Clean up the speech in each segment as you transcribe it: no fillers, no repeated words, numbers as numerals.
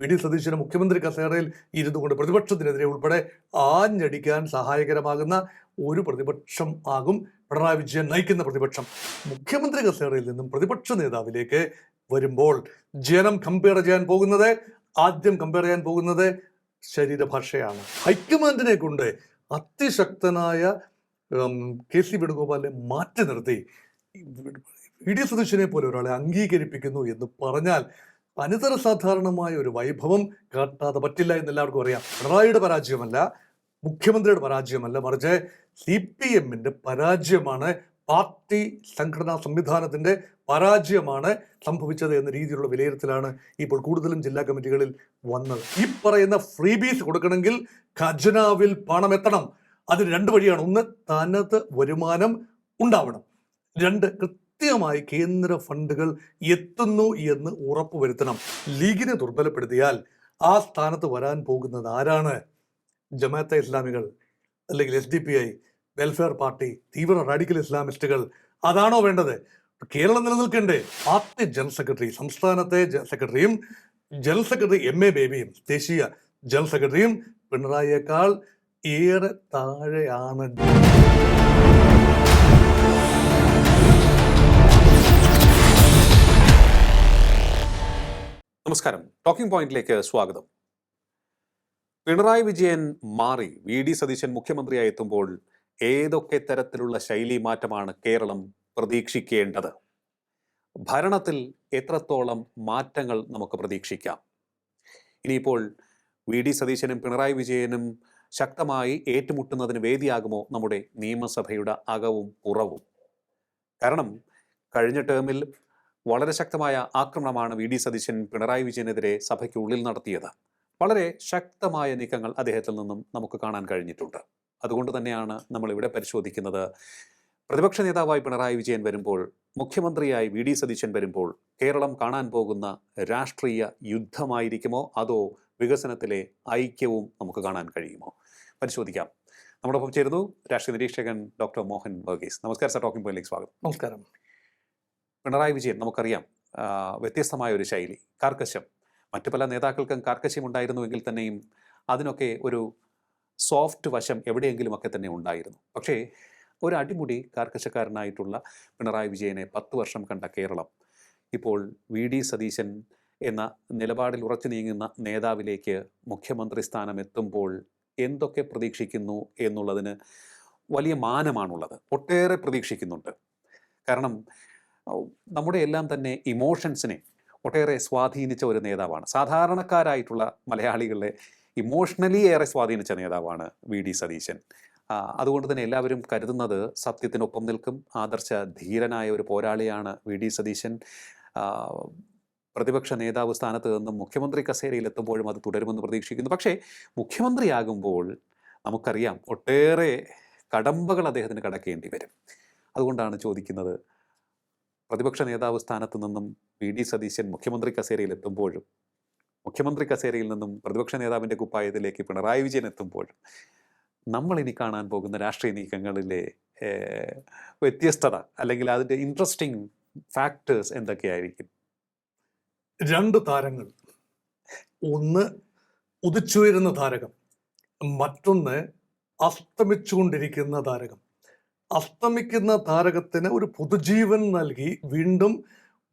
V D സതീശന് മുഖ്യമന്ത്രി കസേരയിൽ ഇരുന്നുകൊണ്ട് പ്രതിപക്ഷത്തിനെതിരെ ഉൾപ്പെടെ ആഞ്ഞടിക്കാൻ സഹായകരമാകുന്ന ഒരു പ്രതിപക്ഷം ആകും പിണറായി വിജയൻ നയിക്കുന്ന പ്രതിപക്ഷം. മുഖ്യമന്ത്രി കസേരയിൽ നിന്നും പ്രതിപക്ഷ നേതാവിലേക്ക് വരുമ്പോൾ ജനം ആദ്യം കമ്പയർ ചെയ്യാൻ പോകുന്നത് ശരീരഭാഷയാണ്. ഹൈക്കമാൻഡിനെ കൊണ്ട് അതിശക്തനായ കെ.സി. വേണുഗോപാലിനെ മാറ്റി നിർത്തി വി ഡി സതീശനെ പോലെ ഒരാളെ അംഗീകരിപ്പിക്കുന്നു എന്ന് പറഞ്ഞാൽ അനിതര സാധാരണമായ ഒരു വൈഭവം കാട്ടാതെ പറ്റില്ല എന്ന് എല്ലാവർക്കും അറിയാം. പിണറായിയുടെ പരാജയമല്ല, മുഖ്യമന്ത്രിയുടെ പരാജയമല്ല, മറിച്ച് CPM-ന്റെ പരാജയമാണ്, പാർട്ടി സംഘടനാ സംവിധാനത്തിന്റെ പരാജയമാണ് സംഭവിച്ചത് എന്ന രീതിയിലുള്ള വിലയിരുത്തലാണ് ഇപ്പോൾ കൂടുതലും ജില്ലാ കമ്മിറ്റികളിൽ വന്നത്. ഈ പറയുന്ന ഫ്രീബീസ് കൊടുക്കണമെങ്കിൽ ഖജനാവിൽ പണം എത്തണം. അതിന് രണ്ട് വഴിയാണ്. ഒന്ന്, തനത് വരുമാനം ഉണ്ടാവണം. രണ്ട്, കൃത്യമായി കേന്ദ്ര ഫണ്ടുകൾ എത്തുന്നു എന്ന് ഉറപ്പുവരുത്തണം. ലീഗിനെ ദുർബലപ്പെടുത്തിയാൽ ആ സ്ഥാനത്ത് വരാൻ പോകുന്നത് ആരാണ്? ജമാഅത്തെ ഇസ്ലാമികൾ, അല്ലെങ്കിൽ SDPI, വെൽഫെയർ പാർട്ടി, തീവ്ര റാഡിക്കൽ ഇസ്ലാമിസ്റ്റുകൾ. അതാണോ വേണ്ടത്? കേരളം നിലനിൽക്കണ്ടേ? പാർട്ടി ജനറൽ സെക്രട്ടറി, സംസ്ഥാനത്തെ സെക്രട്ടറിയും ജനറൽ സെക്രട്ടറി MA ബേബിയും ദേശീയ ജനറൽ സെക്രട്ടറിയും പിണറായിയേക്കാൾ ഏറെ താഴെയാണ്. നമസ്കാരം, ടോക്കിംഗ് പോയിന്റിലേക്ക് സ്വാഗതം. പിണറായി വിജയൻ മാറി വി ഡി സതീശൻ മുഖ്യമന്ത്രിയായി എത്തുമ്പോൾ ഏതൊക്കെ തരത്തിലുള്ള ശൈലി മാറ്റമാണ് കേരളം പ്രതീക്ഷിക്കേണ്ടത്? ഭരണത്തിൽ എത്രത്തോളം മാറ്റങ്ങൾ നമുക്ക് പ്രതീക്ഷിക്കാം? ഇനിയിപ്പോൾ വി ഡി സതീശനും പിണറായി വിജയനും ശക്തമായി ഏറ്റുമുട്ടുന്നതിന് വേദിയാകുമോ നമ്മുടെ നിയമസഭയുടെ അകവും പുറവും? കാരണം കഴിഞ്ഞ ടേമിൽ വളരെ ശക്തമായ ആക്രമണമാണ് വി ഡി സതീശൻ പിണറായി വിജയനെതിരെ സഭയ്ക്കുള്ളിൽ നടത്തിയത്. വളരെ ശക്തമായ നീക്കങ്ങൾ അദ്ദേഹത്തിൽ നിന്നും നമുക്ക് കാണാൻ കഴിഞ്ഞിട്ടുണ്ട്. അതുകൊണ്ട് തന്നെയാണ് നമ്മൾ ഇവിടെ പരിശോധിക്കുന്നത്. പ്രതിപക്ഷ നേതാവായി പിണറായി വിജയൻ വരുമ്പോൾ, മുഖ്യമന്ത്രിയായി വി ഡി സതീശൻ വരുമ്പോൾ കേരളം കാണാൻ പോകുന്ന രാഷ്ട്രീയ യുദ്ധമായിരിക്കുമോ, അതോ വികസനത്തിലെ ഐക്യവും നമുക്ക് കാണാൻ കഴിയുമോ? പരിശോധിക്കാം. നമ്മോടൊപ്പം ചേരുന്നു രാഷ്ട്രീയ നിരീക്ഷകൻ ഡോക്ടർ മോഹൻ വർഗീസ്. നമസ്കാരം സർ, ടോക്കിംഗ് പോയിന്റിലേക്ക് സ്വാഗതം. നമസ്കാരം. പിണറായി വിജയൻ നമുക്കറിയാം, വ്യത്യസ്തമായ ഒരു ശൈലി, കാർക്കശ്യം. മറ്റു പല നേതാക്കൾക്കും കാർക്കശ്യം ഉണ്ടായിരുന്നുവെങ്കിൽ തന്നെയും അതിനൊക്കെ ഒരു സോഫ്റ്റ് വശം എവിടെയെങ്കിലുമൊക്കെ തന്നെ ഉണ്ടായിരുന്നു. പക്ഷേ ഒരു അടിമുടി കാർക്കശക്കാരനായിട്ടുള്ള പിണറായി വിജയനെ 10 വർഷം കണ്ട കേരളം ഇപ്പോൾ വി ഡി സതീശൻ എന്ന നിലപാടിൽ ഉറച്ചു നീങ്ങുന്ന നേതാവിലേക്ക് മുഖ്യമന്ത്രി സ്ഥാനം എത്തുമ്പോൾ എന്തൊക്കെ പ്രതീക്ഷിക്കുന്നു എന്നുള്ളതിന് വലിയ മാനമാണുള്ളത്. ഒട്ടേറെ പ്രതീക്ഷിക്കുന്നുണ്ട്. കാരണം നമ്മുടെ എല്ലാം തന്നെ ഇമോഷൻസിനെ ഒട്ടേറെ സ്വാധീനിച്ച ഒരു നേതാവാണ്. സാധാരണക്കാരായിട്ടുള്ള മലയാളികളെ ഇമോഷണലി ഏറെ സ്വാധീനിച്ച നേതാവാണ് വി ഡി സതീശൻ. അതുകൊണ്ട് തന്നെ എല്ലാവരും കരുതുന്നത് സത്യത്തിനൊപ്പം നിൽക്കും, ആദർശ ധീരനായ ഒരു പോരാളിയാണ് വി ഡി സതീശൻ. പ്രതിപക്ഷ നേതാവ് സ്ഥാനത്ത് നിന്നും മുഖ്യമന്ത്രി കസേരയിൽ എത്തുമ്പോഴും അത് തുടരുമെന്ന് പ്രതീക്ഷിക്കുന്നു. പക്ഷേ മുഖ്യമന്ത്രിയാകുമ്പോൾ നമുക്കറിയാം ഒട്ടേറെ കടമ്പകൾ അദ്ദേഹത്തിന് കടക്കേണ്ടി വരും. അതുകൊണ്ടാണ് ചോദിക്കുന്നത്, പ്രതിപക്ഷ നേതാവ് സ്ഥാനത്ത് നിന്നും വി ഡി സതീശൻ മുഖ്യമന്ത്രി കസേരയിൽ എത്തുമ്പോഴും, മുഖ്യമന്ത്രി കസേരയിൽ നിന്നും പ്രതിപക്ഷ നേതാവിൻ്റെ കുപ്പായത്തിലേക്ക് പിണറായി വിജയൻ എത്തുമ്പോഴും നമ്മൾ ഇനി കാണാൻ പോകുന്ന രാഷ്ട്രീയ നീക്കങ്ങളിലെ വ്യത്യസ്തത, അല്ലെങ്കിൽ അതിൻ്റെ ഇൻട്രസ്റ്റിംഗ് ഫാക്ടേഴ്സ് എന്തൊക്കെയായിരിക്കും? 2 താരങ്ങൾ. ഒന്ന് ഉദിച്ചുയരുന്ന താരകം, മറ്റൊന്ന് അസ്തമിച്ചുകൊണ്ടിരിക്കുന്ന താരകം. അസ്തമിക്കുന്ന താരകത്തിന് ഒരു പുതുജീവൻ നൽകി വീണ്ടും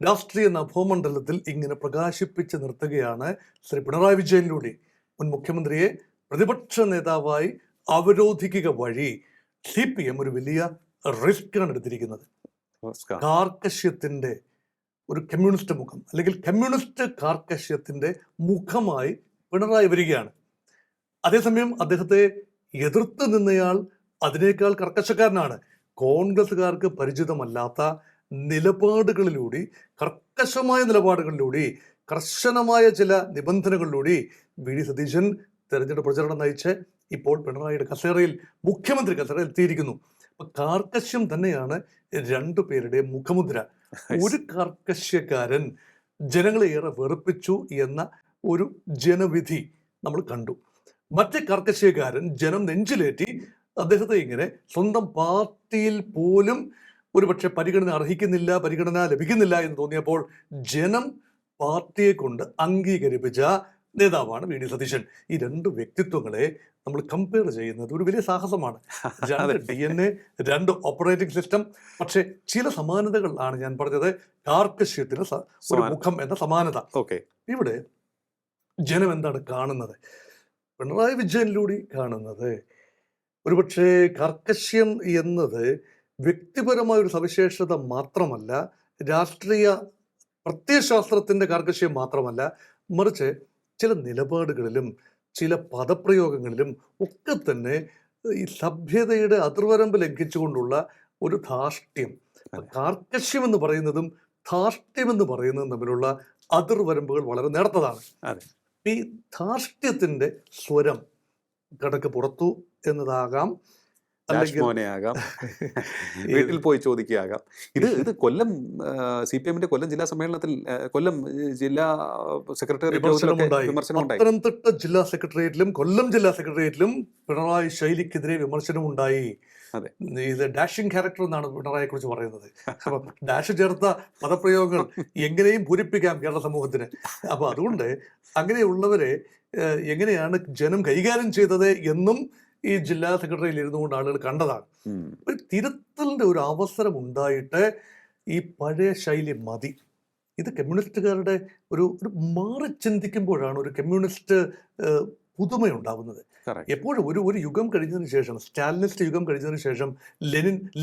രാഷ്ട്രീയ നഭോമണ്ഡലത്തിൽ ഇങ്ങനെ പ്രകാശിപ്പിച്ച് നിർത്തുകയാണ് ശ്രീ പിണറായി വിജയനിലൂടെ. മുൻ മുഖ്യമന്ത്രിയെ പ്രതിപക്ഷ നേതാവായി അവരോധിക്കുക വഴി CPM ഒരു വലിയ റിസ്ക്കാണ് എടുത്തിരിക്കുന്നത്. കാർക്കശ്യത്തിന്റെ ഒരു കമ്മ്യൂണിസ്റ്റ് മുഖം, അല്ലെങ്കിൽ കമ്മ്യൂണിസ്റ്റ് കാർക്കശ്യത്തിന്റെ മുഖമായി പിണറായി വരികയാണ്. അതേസമയം അദ്ദേഹത്തെ എതിർത്ത് നിന്നയാൾ അതിനേക്കാൾ കർക്കശക്കാരനാണ്. കോൺഗ്രസുകാർക്ക് പരിചിതമല്ലാത്ത നിലപാടുകളിലൂടെ, കർക്കശമായ നിലപാടുകളിലൂടെ, കർശനമായ ചില നിബന്ധനകളിലൂടെ വി ഡി സതീശൻ തെരഞ്ഞെടുപ്പ് പ്രചരണം നയിച്ച് ഇപ്പോൾ പിണറായിയുടെ കസേരയിൽ, മുഖ്യമന്ത്രി കസേരയിൽ എത്തിയിരിക്കുന്നു. അപ്പൊ കാർക്കശ്യം തന്നെയാണ് 2 പേരുടെ മുഖമുദ്ര. ഒരു കാർക്കശ്യക്കാരൻ ജനങ്ങളെ ഏറെ വെറുപ്പിച്ചു എന്ന ഒരു ജനവിധി നമ്മൾ കണ്ടു. മറ്റേ കാർക്കശ്യക്കാരൻ ജനം നെഞ്ചിലേറ്റി അദ്ദേഹത്തെ ഇങ്ങനെ സ്വന്തം പാർട്ടിയിൽ പോലും ഒരുപക്ഷെ പരിഗണന ലഭിക്കുന്നില്ല എന്ന് തോന്നിയപ്പോൾ ജനം പാർട്ടിയെ കൊണ്ട് അംഗീകരിപ്പിച്ച നേതാവാണ് വി ഡി സതീശൻ. ഈ രണ്ട് വ്യക്തിത്വങ്ങളെ നമ്മൾ കമ്പയർ ചെയ്യുന്നത് ഒരു വലിയ സാഹസമാണ്. രണ്ട് DNA, രണ്ട് ഓപ്പറേറ്റിംഗ് സിസ്റ്റം. പക്ഷേ ചില സമാനതകൾ ആണ് ഞാൻ പറഞ്ഞത്. കാർക്കശ്യത്തിന് ഒരു മുഖം എന്ന സമാനത. ഇവിടെ ജനം എന്താണ് കാണുന്നത്? പിണറായി വിജയനിലൂടെ കാണുന്നത് ഒരുപക്ഷെ കാർക്കശ്യം എന്നത് വ്യക്തിപരമായ ഒരു സവിശേഷത മാത്രമല്ല, രാഷ്ട്രീയ പ്രത്യയശാസ്ത്രത്തിന്റെ കാർക്കശ്യം മാത്രമല്ല, മറിച്ച് ചില നിലപാടുകളിലും ചില പദപ്രയോഗങ്ങളിലും ഒക്കെ തന്നെ ഈ സഭ്യതയുടെ അതിർവരമ്പ് ലംഘിച്ചുകൊണ്ടുള്ള ഒരു ധാർഷ്ട്യം. കാർക്കശ്യം എന്ന് പറയുന്നതും ധാർഷ്ട്യം എന്ന് പറയുന്നതും തമ്മിലുള്ള അതിർവരമ്പുകൾ വളരെ നേർത്തതാണ്. ഈ ധാർഷ്ട്യത്തിന്റെ സ്വരം കടക്ക് പുറത്തു എന്നതാകാം, അല്ലെങ്കിൽ വീട്ടിൽ പോയി ചോദിക്കുകയാകാം. ഇത് കൊല്ലം CPM കൊല്ലം ജില്ലാ സമ്മേളനത്തിൽ കൊല്ലം ജില്ലാ സെക്രട്ടേറിയറ്റ് പത്തനംതിട്ട ജില്ലാ സെക്രട്ടേറിയറ്റിലും കൊല്ലം ജില്ലാ സെക്രട്ടേറിയറ്റിലും പിണറായി ശൈലിക്കെതിരെ വിമർശനമുണ്ടായി. ഇത് ഡാഷിംഗ് ക്യാരക്ടർ എന്നാണ് പിണറായിയെ കുറിച്ച് പറയുന്നത്. അപ്പൊ ഡാഷ് ചേർത്ത പദപ്രയോഗങ്ങൾ എങ്ങനെയും പൂരിപ്പിക്കാം കേരള സമൂഹത്തിന്. അപ്പൊ അതുകൊണ്ട് അങ്ങനെയുള്ളവരെ എങ്ങനെയാണ് ജനം കൈകാര്യം ചെയ്തത് എന്നും ഈ ജില്ലാ സെക്രട്ടറിയിൽ ഇരുന്നുകൊണ്ട് ആളുകൾ കണ്ടതാണ്. ഒരു തിരുത്തലിന്റെ ഒരു അവസരം ഉണ്ടായിട്ട് ഈ പഴയ ശൈലി മതി. ഇത് കമ്മ്യൂണിസ്റ്റുകാരുടെ ഒരു മാറി ചിന്തിക്കുമ്പോഴാണ് ഒരു കമ്മ്യൂണിസ്റ്റ് പുതുമയുണ്ടാവുന്നത്. എപ്പോഴും ഒരു യുഗം കഴിഞ്ഞതിന് ശേഷം, സ്റ്റാലിനിസ്റ്റ് യുഗം കഴിഞ്ഞതിന് ശേഷം,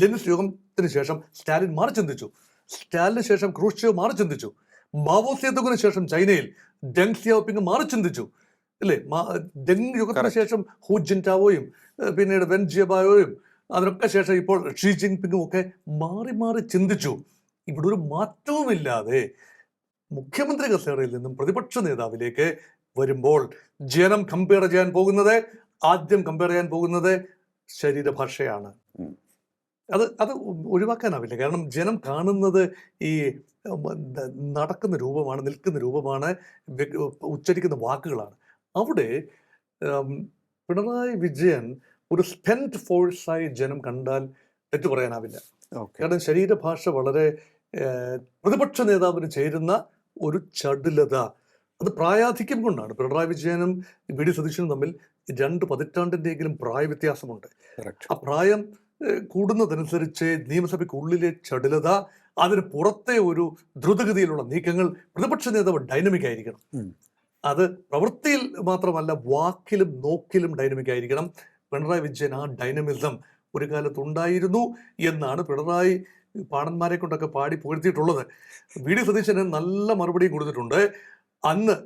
ലെനിസ്റ്റ് യുഗത്തിന് ശേഷം സ്റ്റാലിൻ മാറി ചിന്തിച്ചു. സ്റ്റാലിന് ശേഷം ക്രൂഷ്ചേവ് മാറി ചിന്തിച്ചു. മാവോ സേതുവിന് ശേഷം ചൈനയിൽ ഡെങ് സിയാവോപിങ് മാറി ചിന്തിച്ചു, അല്ലേ? ഡെങ് യുഗത്തിന് ശേഷം ഹു ജിൻടാവോയും പിന്നീട് വെൻ ജിയബായോയും അതിനൊക്കെ ശേഷം ഇപ്പോൾ ഷീ ജിൻപിങ്ങും ഒക്കെ മാറി മാറി ചിന്തിച്ചു. ഇവിടെ ഒരു മാറ്റവുമില്ലാതെ മുഖ്യമന്ത്രി കസേരയിൽ നിന്നും പ്രതിപക്ഷ നേതാവിലേക്ക് വരുമ്പോൾ ജനം ആദ്യം കമ്പയർ ചെയ്യാൻ പോകുന്നത് ശരീരഭാഷയാണ്. അത് ഒഴിവാക്കാനാവില്ല. കാരണം ജനം കാണുന്നത് ഈ നടക്കുന്ന രൂപമാണ്, നിൽക്കുന്ന രൂപമാണ്, ഉച്ചരിക്കുന്ന വാക്കുകളാണ്. അവിടെ പിണറായി വിജയൻ ഒരു സ്പെൻഡ് ഫോഴ്സായി ജനം കണ്ടാൽ തെറ്റു പറയാനാവില്ല. കാരണം ശരീരഭാഷ വളരെ പ്രതിപക്ഷ നേതാവിന് ചേരുന്ന ഒരു ചടുലത, അത് പ്രായാധിക്യം കൊണ്ടാണ്. പിണറായി വിജയനും വി ഡി സതീശനും തമ്മിൽ 2 പതിറ്റാണ്ടിൻ്റെയെങ്കിലും പ്രായ വ്യത്യാസമുണ്ട്. ആ പ്രായം കൂടുന്നതനുസരിച്ച് നിയമസഭയ്ക്കുള്ളിലെ ചടുലത, അതിന് പുറത്തെ ഒരു ദ്രുതഗതിയിലുള്ള നീക്കങ്ങൾ, പ്രതിപക്ഷ നേതാവ് ഡൈനമിക് ആയിരിക്കണം. അത് പ്രവൃത്തിയിൽ മാത്രമല്ല, വാക്കിലും നോക്കിലും ഡൈനമിക് ആയിരിക്കണം. പിണറായി വിജയൻ ആ ഡൈനമിസം ഒരു കാലത്തുണ്ടായിരുന്നു എന്നാണ് പിണറായി പാണന്മാരെ കൊണ്ടൊക്കെ പാടി പുകഴ്ത്തിയിട്ടുള്ളത്. വി ഡി സതീശന് നല്ല മറുപടിയും കൊടുത്തിട്ടുണ്ട്. അന്ന്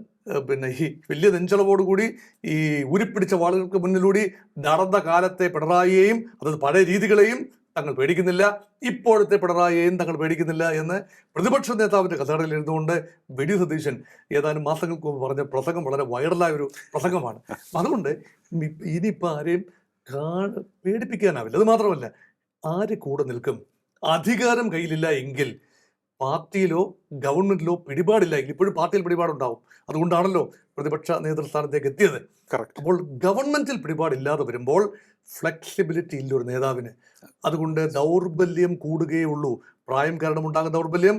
പിന്നെ ഈ വലിയ നെഞ്ചളവോടുകൂടി ഈ ഉരുപ്പിടിച്ച വാളുകൾക്ക് മുന്നിലൂടെ നടന്ന കാലത്തെ പിണറായിയെയും, അതായത് പഴയ രീതികളെയും തങ്ങൾ പേടിക്കുന്നില്ല, ഇപ്പോഴത്തെ പിണറായിയെയും തങ്ങൾ പേടിക്കുന്നില്ല എന്ന് പ്രതിപക്ഷ നേതാവിന്റെ കസേരയിൽ ഇരുന്നുകൊണ്ട് വി ഡി സതീശൻ ഏതാനും മാസങ്ങൾക്ക് മുമ്പ് പറഞ്ഞ പ്രസംഗം വളരെ വൈറലായ ഒരു പ്രസംഗമാണ്. അതുകൊണ്ട് ഇനിയിപ്പോൾ ആരെയും പേടിപ്പിക്കാനാവില്ല. അത് മാത്രമല്ല, ആര് കൂടെ നിൽക്കും? അധികാരം കയ്യിലില്ല എങ്കിൽ, പാർട്ടിയിലോ ഗവൺമെന്റിലോ പിടിപാടില്ല എങ്കിൽ, ഇപ്പോഴും പാർട്ടിയിൽ പിടിപാടുണ്ടാവും. അതുകൊണ്ടാണല്ലോ പ്രതിപക്ഷ നേതൃസ്ഥാനത്തേക്ക് എത്തിയത്. അപ്പോൾ ഗവൺമെന്റിൽ പിടിപാടില്ലാതെ വരുമ്പോൾ ഫ്ലെക്സിബിലിറ്റി ഇല്ല ഒരു നേതാവിന്. അതുകൊണ്ട് ദൗർബല്യം കൂടുകയേ ഉള്ളൂ. പ്രായം കാരണം ഉണ്ടാകുന്ന ദൗർബല്യം,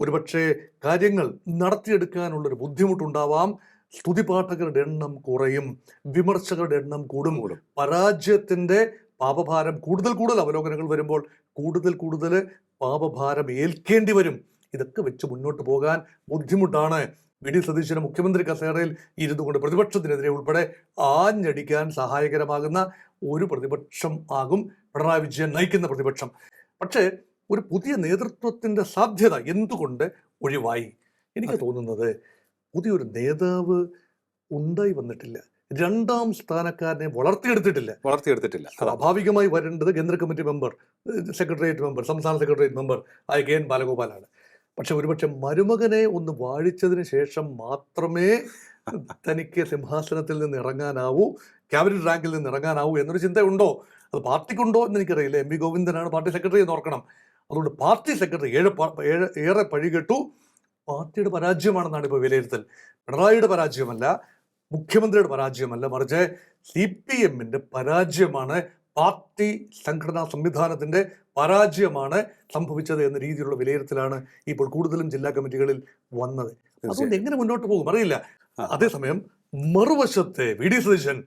ഒരുപക്ഷെ കാര്യങ്ങൾ നടത്തിയെടുക്കാനുള്ളൊരു ബുദ്ധിമുട്ടുണ്ടാവാം, സ്തുതിപാഠകരുടെ എണ്ണം കുറയും, വിമർശകരുടെ എണ്ണം കൂടും, പരാജയത്തിന്റെ പാപഭാരം കൂടുതൽ അവലോകനങ്ങൾ വരുമ്പോൾ കൂടുതൽ പാപഭാരം ഏൽക്കേണ്ടി വരും. ഇതൊക്കെ വെച്ച് മുന്നോട്ട് പോകാൻ ബുദ്ധിമുട്ടാണ്. വി ഡി സതീശന് മുഖ്യമന്ത്രി കസേരയിൽ ഇരുന്നുകൊണ്ട് പ്രതിപക്ഷത്തിനെതിരെ ഉൾപ്പെടെ ആഞ്ഞടിക്കാൻ സഹായകരമാകുന്ന ഒരു പ്രതിപക്ഷം ആകും പിണറായി വിജയൻ നയിക്കുന്ന പ്രതിപക്ഷം. പക്ഷേ ഒരു പുതിയ നേതൃത്വത്തിന്റെ സാധ്യത എന്തുകൊണ്ട് ഒഴിവായി? എനിക്ക് തോന്നുന്നത് പുതിയൊരു നേതാവ് ഉണ്ടായി വന്നിട്ടില്ല. 2ാം സ്ഥാനക്കാരനെ വളർത്തിയെടുത്തിട്ടില്ല. സ്വാഭാവികമായി വരേണ്ടത് കേന്ദ്ര കമ്മിറ്റി മെമ്പർ, സെക്രട്ടേറിയറ്റ് മെമ്പർ, സംസ്ഥാന സെക്രട്ടേറിയറ്റ് മെമ്പർ ആയ KN ബാലഗോപാലാണ്. പക്ഷെ ഒരുപക്ഷെ മരുമകനെ ഒന്ന് വാഴിച്ചതിന് ശേഷം മാത്രമേ തനിക്ക് സിംഹാസനത്തിൽ നിന്ന് ഇറങ്ങാനാവൂ, ക്യാബിനറ്റ് റാങ്കിൽ നിന്ന് ഇറങ്ങാനാവൂ എന്നൊരു ചിന്തയുണ്ടോ? അത് പാർട്ടിക്കുണ്ടോ എന്ന് എനിക്കറിയില്ല. MV ഗോവിന്ദനാണ് പാർട്ടി സെക്രട്ടറി എന്ന് ഓർക്കണം. അതുകൊണ്ട് പാർട്ടി സെക്രട്ടറി ഏറെ പഴികെട്ടു. പാർട്ടിയുടെ പരാജയമാണെന്നാണ് ഇപ്പോൾ വിലയിരുത്തൽ. പിണറായിയുടെ പരാജയമല്ല, മുഖ്യമന്ത്രിയുടെ പരാജയമല്ല, മറിച്ച് CPMന്റെ പരാജയമാണ്, പാർട്ടി സംഘടനാ സംവിധാനത്തിന്റെ പരാജയമാണ് സംഭവിച്ചത് എന്ന രീതിയിലുള്ള വിലയിരുത്തലാണ് ഇപ്പോൾ കൂടുതലും ജില്ലാ കമ്മിറ്റികളിൽ വന്നത്. അതുകൊണ്ട് എങ്ങനെ മുന്നോട്ട് പോകും അറിയില്ല. അതേസമയം മറുവശത്തെ വി ഡി സതീശൻ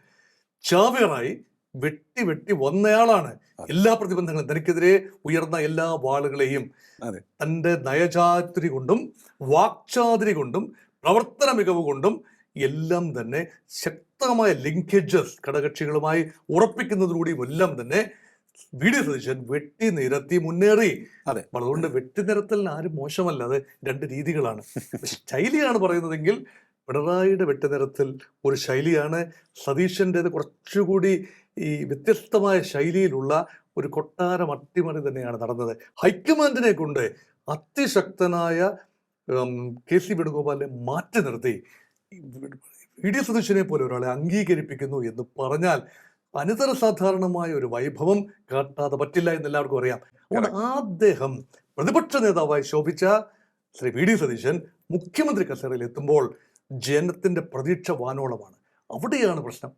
ചാവേറായി വെട്ടി വെട്ടി വന്നയാളാണ്. എല്ലാ പ്രതിബന്ധങ്ങളും തനിക്കെതിരെ ഉയർന്ന എല്ലാ വാളുകളെയും തൻ്റെ നയചാതുരി കൊണ്ടും വാക്ചാതുരി കൊണ്ടും പ്രവർത്തന മികവ് കൊണ്ടും എല്ലാം തന്നെ ശക്തമായ ലിങ്കേജസ് ഘടകക്ഷികളുമായി ഉറപ്പിക്കുന്നതിലൂടെയും എല്ലാം തന്നെ വി ഡി സതീശൻ വെട്ടി നിരത്തി മുന്നേറി. അതുകൊണ്ട് വെട്ടി നിരത്തലിന് ആരും മോശമല്ല, അത് രണ്ട് രീതികളാണ്. ശൈലിയാണ് പറയുന്നതെങ്കിൽ പിണറായിയുടെ വെട്ടിനിരത്തൽ ഒരു ശൈലിയാണ്, സതീശൻ്റേത് കുറച്ചുകൂടി ഈ വ്യത്യസ്തമായ ശൈലിയിലുള്ള ഒരു കൊട്ടാരം അട്ടിമറി തന്നെയാണ് നടന്നത്. ഹൈക്കമാൻഡിനെ കൊണ്ട് അതിശക്തനായ കെ സി വേണുഗോപാലിനെ മാറ്റി നിർത്തി വി ഡി സതീശനെ പോലെ ഒരാളെ അംഗീകരിപ്പിക്കുന്നു എന്ന് പറഞ്ഞാൽ അനിതര സാധാരണമായ ഒരു വൈഭവം കാട്ടാതെ പറ്റില്ല എന്ന് എല്ലാവർക്കും അറിയാം. അതുകൊണ്ട് അദ്ദേഹം പ്രതിപക്ഷ നേതാവായി ശോഭിച്ച ശ്രീ വി ഡി സതീശൻ മുഖ്യമന്ത്രി കസേരയിൽ എത്തുമ്പോൾ ജനത്തിന്റെ പ്രതീക്ഷ വാനോളമാണ്. അവിടെയാണ് പ്രശ്നം.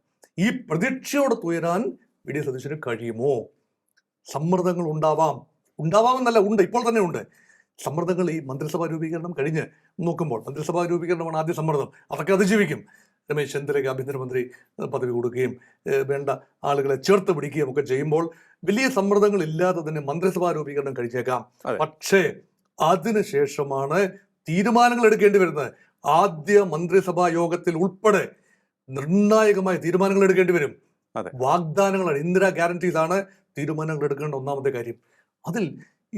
ഈ പ്രതീക്ഷയോടെ തുയരാൻ വി ഡി സതീശന് കഴിയുമോ? സമ്മർദ്ദങ്ങൾ ഉണ്ടാവാമെന്നല്ല, ഉണ്ട്, ഇപ്പോൾ തന്നെ ഉണ്ട് സമ്മർദ്ദങ്ങൾ. ഈ മന്ത്രിസഭാ രൂപീകരണം കഴിഞ്ഞ് നോക്കുമ്പോൾ, മന്ത്രിസഭാ രൂപീകരണമാണ് ആദ്യ സമ്മർദ്ദം, അതൊക്കെ അതിജീവിക്കും. രമേശ് ചെന്നിത്തലയ്ക്ക് ആഭ്യന്തരമന്ത്രി പദവി കൊടുക്കുകയും വേണ്ട ആളുകളെ ചേർത്ത് പിടിക്കുകയും ഒക്കെ ചെയ്യുമ്പോൾ വലിയ സമ്മർദ്ദങ്ങൾ ഇല്ലാതെ തന്നെ മന്ത്രിസഭാ രൂപീകരണം കഴിച്ചേക്കാം. പക്ഷേ അതിനുശേഷമാണ് തീരുമാനങ്ങൾ എടുക്കേണ്ടി വരുന്നത്. ആദ്യ മന്ത്രിസഭാ യോഗത്തിൽ ഉൾപ്പെടെ നിർണായകമായ തീരുമാനങ്ങൾ എടുക്കേണ്ടി വരും. വാഗ്ദാനങ്ങളാണ്, ഇന്ദിരാ ഗ്യാരണ്ടീസ് ആണ് തീരുമാനങ്ങൾ എടുക്കേണ്ട ഒന്നാമത്തെ കാര്യം. അതിൽ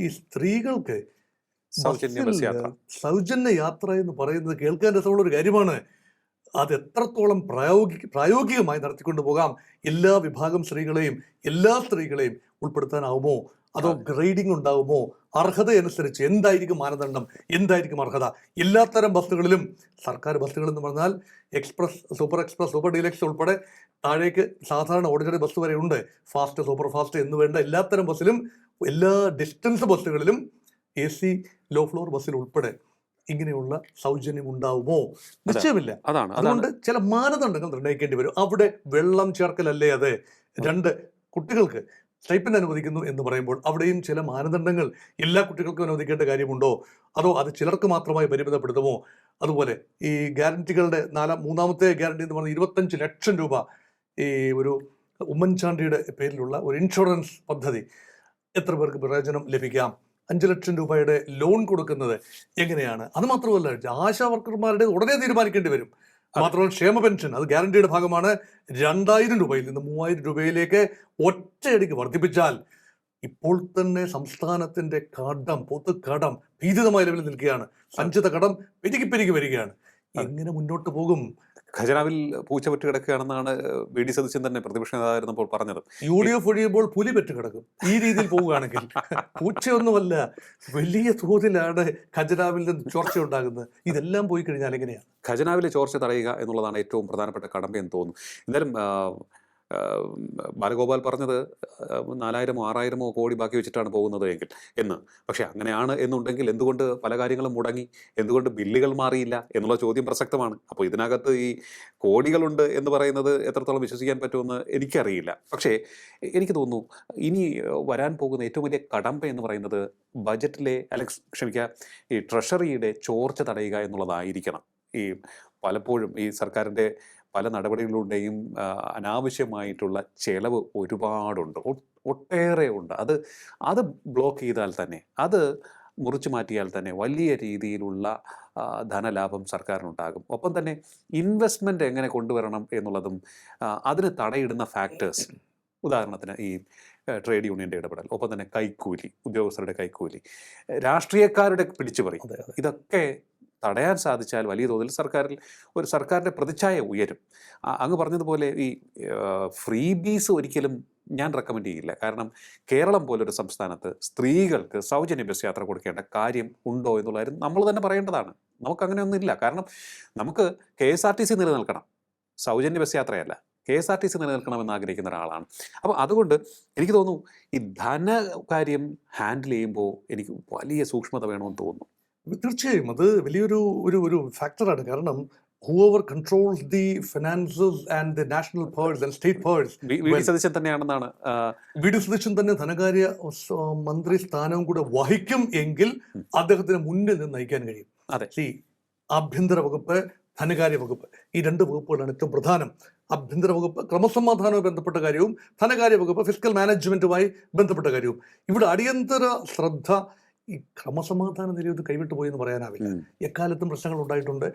ഈ സ്ത്രീകൾക്ക് സൗജന്യ യാത്ര എന്ന് പറയുന്നത് കേൾക്കാൻ രസമുള്ള ഒരു കാര്യമാണ്. അത് എത്രത്തോളം പ്രായോഗികമായി നടത്തിക്കൊണ്ടു പോകാം? എല്ലാ വിഭാഗം സ്ത്രീകളെയും എല്ലാ സ്ത്രീകളെയും ഉൾപ്പെടുത്താനാവുമോ? അതോ ഗ്രേഡിംഗ് ഉണ്ടാവുമോ? അർഹതയനുസരിച്ച് എന്തായിരിക്കും മാനദണ്ഡം, എന്തായിരിക്കും അർഹത? എല്ലാത്തരം ബസ്സുകളിലും, സർക്കാർ ബസ്സുകൾ എന്ന് പറഞ്ഞാൽ express, super express, super deluxe ഉൾപ്പെടെ താഴേക്ക് സാധാരണ ഓർഡിനറി ബസ് വരെ ഉണ്ട്, ഫാസ്റ്റ്, സൂപ്പർ ഫാസ്റ്റ് എന്ന് വേണ്ട എല്ലാത്തരം ബസ്സിലും, എല്ലാ ഡിസ്റ്റൻസ് ബസ്സുകളിലും, എ സി ലോ ഫ്ലോർ ബസ്സിൽ ഉൾപ്പെടെ ഇങ്ങനെയുള്ള സൗജന്യം ഉണ്ടാവുമോ? നിശ്ചയമില്ല. അതുകൊണ്ട് ചില മാനദണ്ഡങ്ങൾ നിർണ്ണയിക്കേണ്ടി വരും. അവിടെ വെള്ളം ചേർക്കലല്ലേ അത്? രണ്ട്, കുട്ടികൾക്ക് സ്റ്റൈപ്പൻഡ് അനുവദിക്കുന്നു എന്ന് പറയുമ്പോൾ അവിടെയും ചില മാനദണ്ഡങ്ങൾ എല്ലാ കുട്ടികൾക്കും അനുവദിക്കേണ്ട കാര്യമുണ്ടോ? അതോ അത് ചിലർക്ക് മാത്രമായി പരിമിതപ്പെടുത്തുമോ? അതുപോലെ ഈ ഗ്യാരണ്ടികളുടെ മൂന്നാമത്തെ ഗ്യാരണ്ടി എന്ന് പറഞ്ഞാൽ 25 ലക്ഷം രൂപ ഈ ഒരു ഉമ്മൻചാണ്ടിയുടെ പേരിലുള്ള ഒരു ഇൻഷുറൻസ് പദ്ധതി, എത്ര പേർക്ക് പ്രയോജനം ലഭിക്കാം? 5 ലക്ഷം രൂപയുടെ ലോൺ കൊടുക്കുന്നത് എങ്ങനെയാണ്? അത് മാത്രമല്ല, ആശാ വർക്കർമാരുടെ ഉടനെ തീരുമാനിക്കേണ്ടി വരും. മാത്രമല്ല ക്ഷേമ പെൻഷൻ, അത് ഗ്യാരണ്ടിയുടെ ഭാഗമാണ്. 2000 രൂപയിൽ നിന്ന് 3000 രൂപയിലേക്ക് ഒറ്റയടിക്ക് വർദ്ധിപ്പിച്ചാൽ ഇപ്പോൾ തന്നെ സംസ്ഥാനത്തിന്റെ പൊതുകടം ഭീതിതമായ ലെവലിൽ നിൽക്കുകയാണ്. സഞ്ചിത കടം പെരുകി വരികയാണ്. എങ്ങനെ മുന്നോട്ട് പോകും? ഖജനാവിൽ പൂച്ച പെറ്റ് കിടക്കുകയാണെന്നാണ് വി ഡി സതീശൻ തന്നെ പ്രതിപക്ഷ നേതാവായിരുന്നപ്പോൾ പറഞ്ഞത്. യു ഡി എഫ് ഒഴിയുമ്പോൾ പുലി പെറ്റ് കിടക്കും ഈ രീതിയിൽ പോവുകയാണെങ്കിൽ. പൂച്ചയൊന്നുമല്ല, വലിയ തോതിലാണ് ഖജനാവിൽ നിന്ന് ചോർച്ച ഉണ്ടാകുന്നത്. ഇതെല്ലാം പോയി കഴിഞ്ഞാൽ എങ്ങനെയാണ്? ഖജനാവിലെ ചോർച്ച തടയുക എന്നുള്ളതാണ് ഏറ്റവും പ്രധാനപ്പെട്ട കടമ്പയെന്ന് തോന്നുന്നു. എന്തായാലും ബാലഗോപാൽ പറഞ്ഞത് 4000-ഓ 6000-ഓ കോടി ബാക്കി വെച്ചിട്ടാണ് പോകുന്നത് എന്ന്. പക്ഷെ അങ്ങനെയാണ് എന്നുണ്ടെങ്കിൽ എന്തുകൊണ്ട് പല കാര്യങ്ങളും മുടങ്ങി, എന്തുകൊണ്ട് ബില്ലുകൾ മാറിയില്ല എന്നുള്ള ചോദ്യം പ്രസക്തമാണ്. അപ്പോൾ ഇതിനകത്ത് ഈ കോടികളുണ്ട് എന്ന് പറയുന്നത് എത്രത്തോളം വിശ്വസിക്കാൻ പറ്റുമെന്ന് എനിക്കറിയില്ല. പക്ഷേ എനിക്ക് തോന്നുന്നു ഇനി വരാൻ പോകുന്ന ഏറ്റവും വലിയ കടമ്പ എന്ന് പറയുന്നത് ബജറ്റിലെ ഈ ട്രഷറിയുടെ ചോർച്ച തടയുക എന്നുള്ളതായിരിക്കണം. ഈ പലപ്പോഴും ഈ സർക്കാരിൻ്റെ പല നടപടികളുടെയും അനാവശ്യമായിട്ടുള്ള ചെലവ് ഒരുപാടുണ്ട്, ഒട്ടേറെ ഉണ്ട്. അത് ബ്ലോക്ക് ചെയ്താൽ തന്നെ, അത് മുറിച്ചു മാറ്റിയാൽ തന്നെ വലിയ രീതിയിലുള്ള ധനലാഭം സർക്കാരിനുണ്ടാകും. ഒപ്പം തന്നെ ഇൻവെസ്റ്റ്മെൻറ്റ് എങ്ങനെ കൊണ്ടുവരണം എന്നുള്ളതും അതിന് തടയിടുന്ന ഫാക്ടേഴ്സ്, ഉദാഹരണത്തിന് ഈ ട്രേഡ് യൂണിയൻ്റെ ഇടപെടൽ, ഒപ്പം തന്നെ കൈക്കൂലി, ഉദ്യോഗസ്ഥരുടെ കൈക്കൂലി, രാഷ്ട്രീയക്കാരുടെ പിടിച്ചുപറി, ഇതൊക്കെ തടയാൻ സാധിച്ചാൽ വലിയ തോതിൽ സർക്കാരിൻ്റെ പ്രതിച്ഛായ ഉയരും. അങ്ങ് പറഞ്ഞതുപോലെ ഈ ഫ്രീ ബീസ് ഒരിക്കലും ഞാൻ റെക്കമെൻഡ് ചെയ്യില്ല. കാരണം കേരളം പോലൊരു സംസ്ഥാനത്ത് സ്ത്രീകൾക്ക് സൗജന്യ ബസ് യാത്ര കൊടുക്കേണ്ട കാര്യം ഉണ്ടോ എന്നുള്ള കാര്യം നമ്മൾ തന്നെ പറയേണ്ടതാണ്. നമുക്കങ്ങനെയൊന്നുമില്ല. കാരണം നമുക്ക് KSRTC നിലനിൽക്കണം, സൗജന്യ ബസ് യാത്രയല്ല, KSRTC നിലനിൽക്കണമെന്ന് ആഗ്രഹിക്കുന്ന ഒരാളാണ്. അപ്പോൾ അതുകൊണ്ട് എനിക്ക് തോന്നുന്നു ഈ ധനകാര്യം ഹാൻഡിൽ ചെയ്യുമ്പോൾ എനിക്ക് വലിയ സൂക്ഷ്മത വേണമെന്ന് തോന്നുന്നു. തീർച്ചയായും അത് വലിയൊരു ഒരു ഫാക്ടറാണ്. കാരണം whoever controls the finances and the national purse and state purse, V D Satheesan തന്നെയാണെന്നാണ്. വി ഡി സതീശൻ തന്നെ ധനകാര്യ മന്ത്രി സ്ഥാനവും കൂടെ വഹിക്കും എങ്കിൽ അദ്ദേഹത്തിന് മുന്നിൽ നിന്ന് നയിക്കാൻ കഴിയും. അതെ, ആഭ്യന്തര വകുപ്പ് ധനകാര്യ വകുപ്പ്. ഈ രണ്ട് വകുപ്പുകളാണ് ഏറ്റവും പ്രധാനം. ആഭ്യന്തര വകുപ്പ് ക്രമസമാധാനവുമായി ബന്ധപ്പെട്ട കാര്യവും ധനകാര്യ വകുപ്പ് ഫിസ്ക്കൽ മാനേജ്മെന്റുമായി ബന്ധപ്പെട്ട കാര്യവും. ഇവിടെ അടിയന്തര ശ്രദ്ധ ഈ ക്രമസമാധാന നില ഇത് കൈവിട്ടു പോയി എന്ന് പറയാനാവില്ല. എക്കാലത്തും പ്രശ്നങ്ങൾ ഉണ്ടായിട്ടുണ്ട്.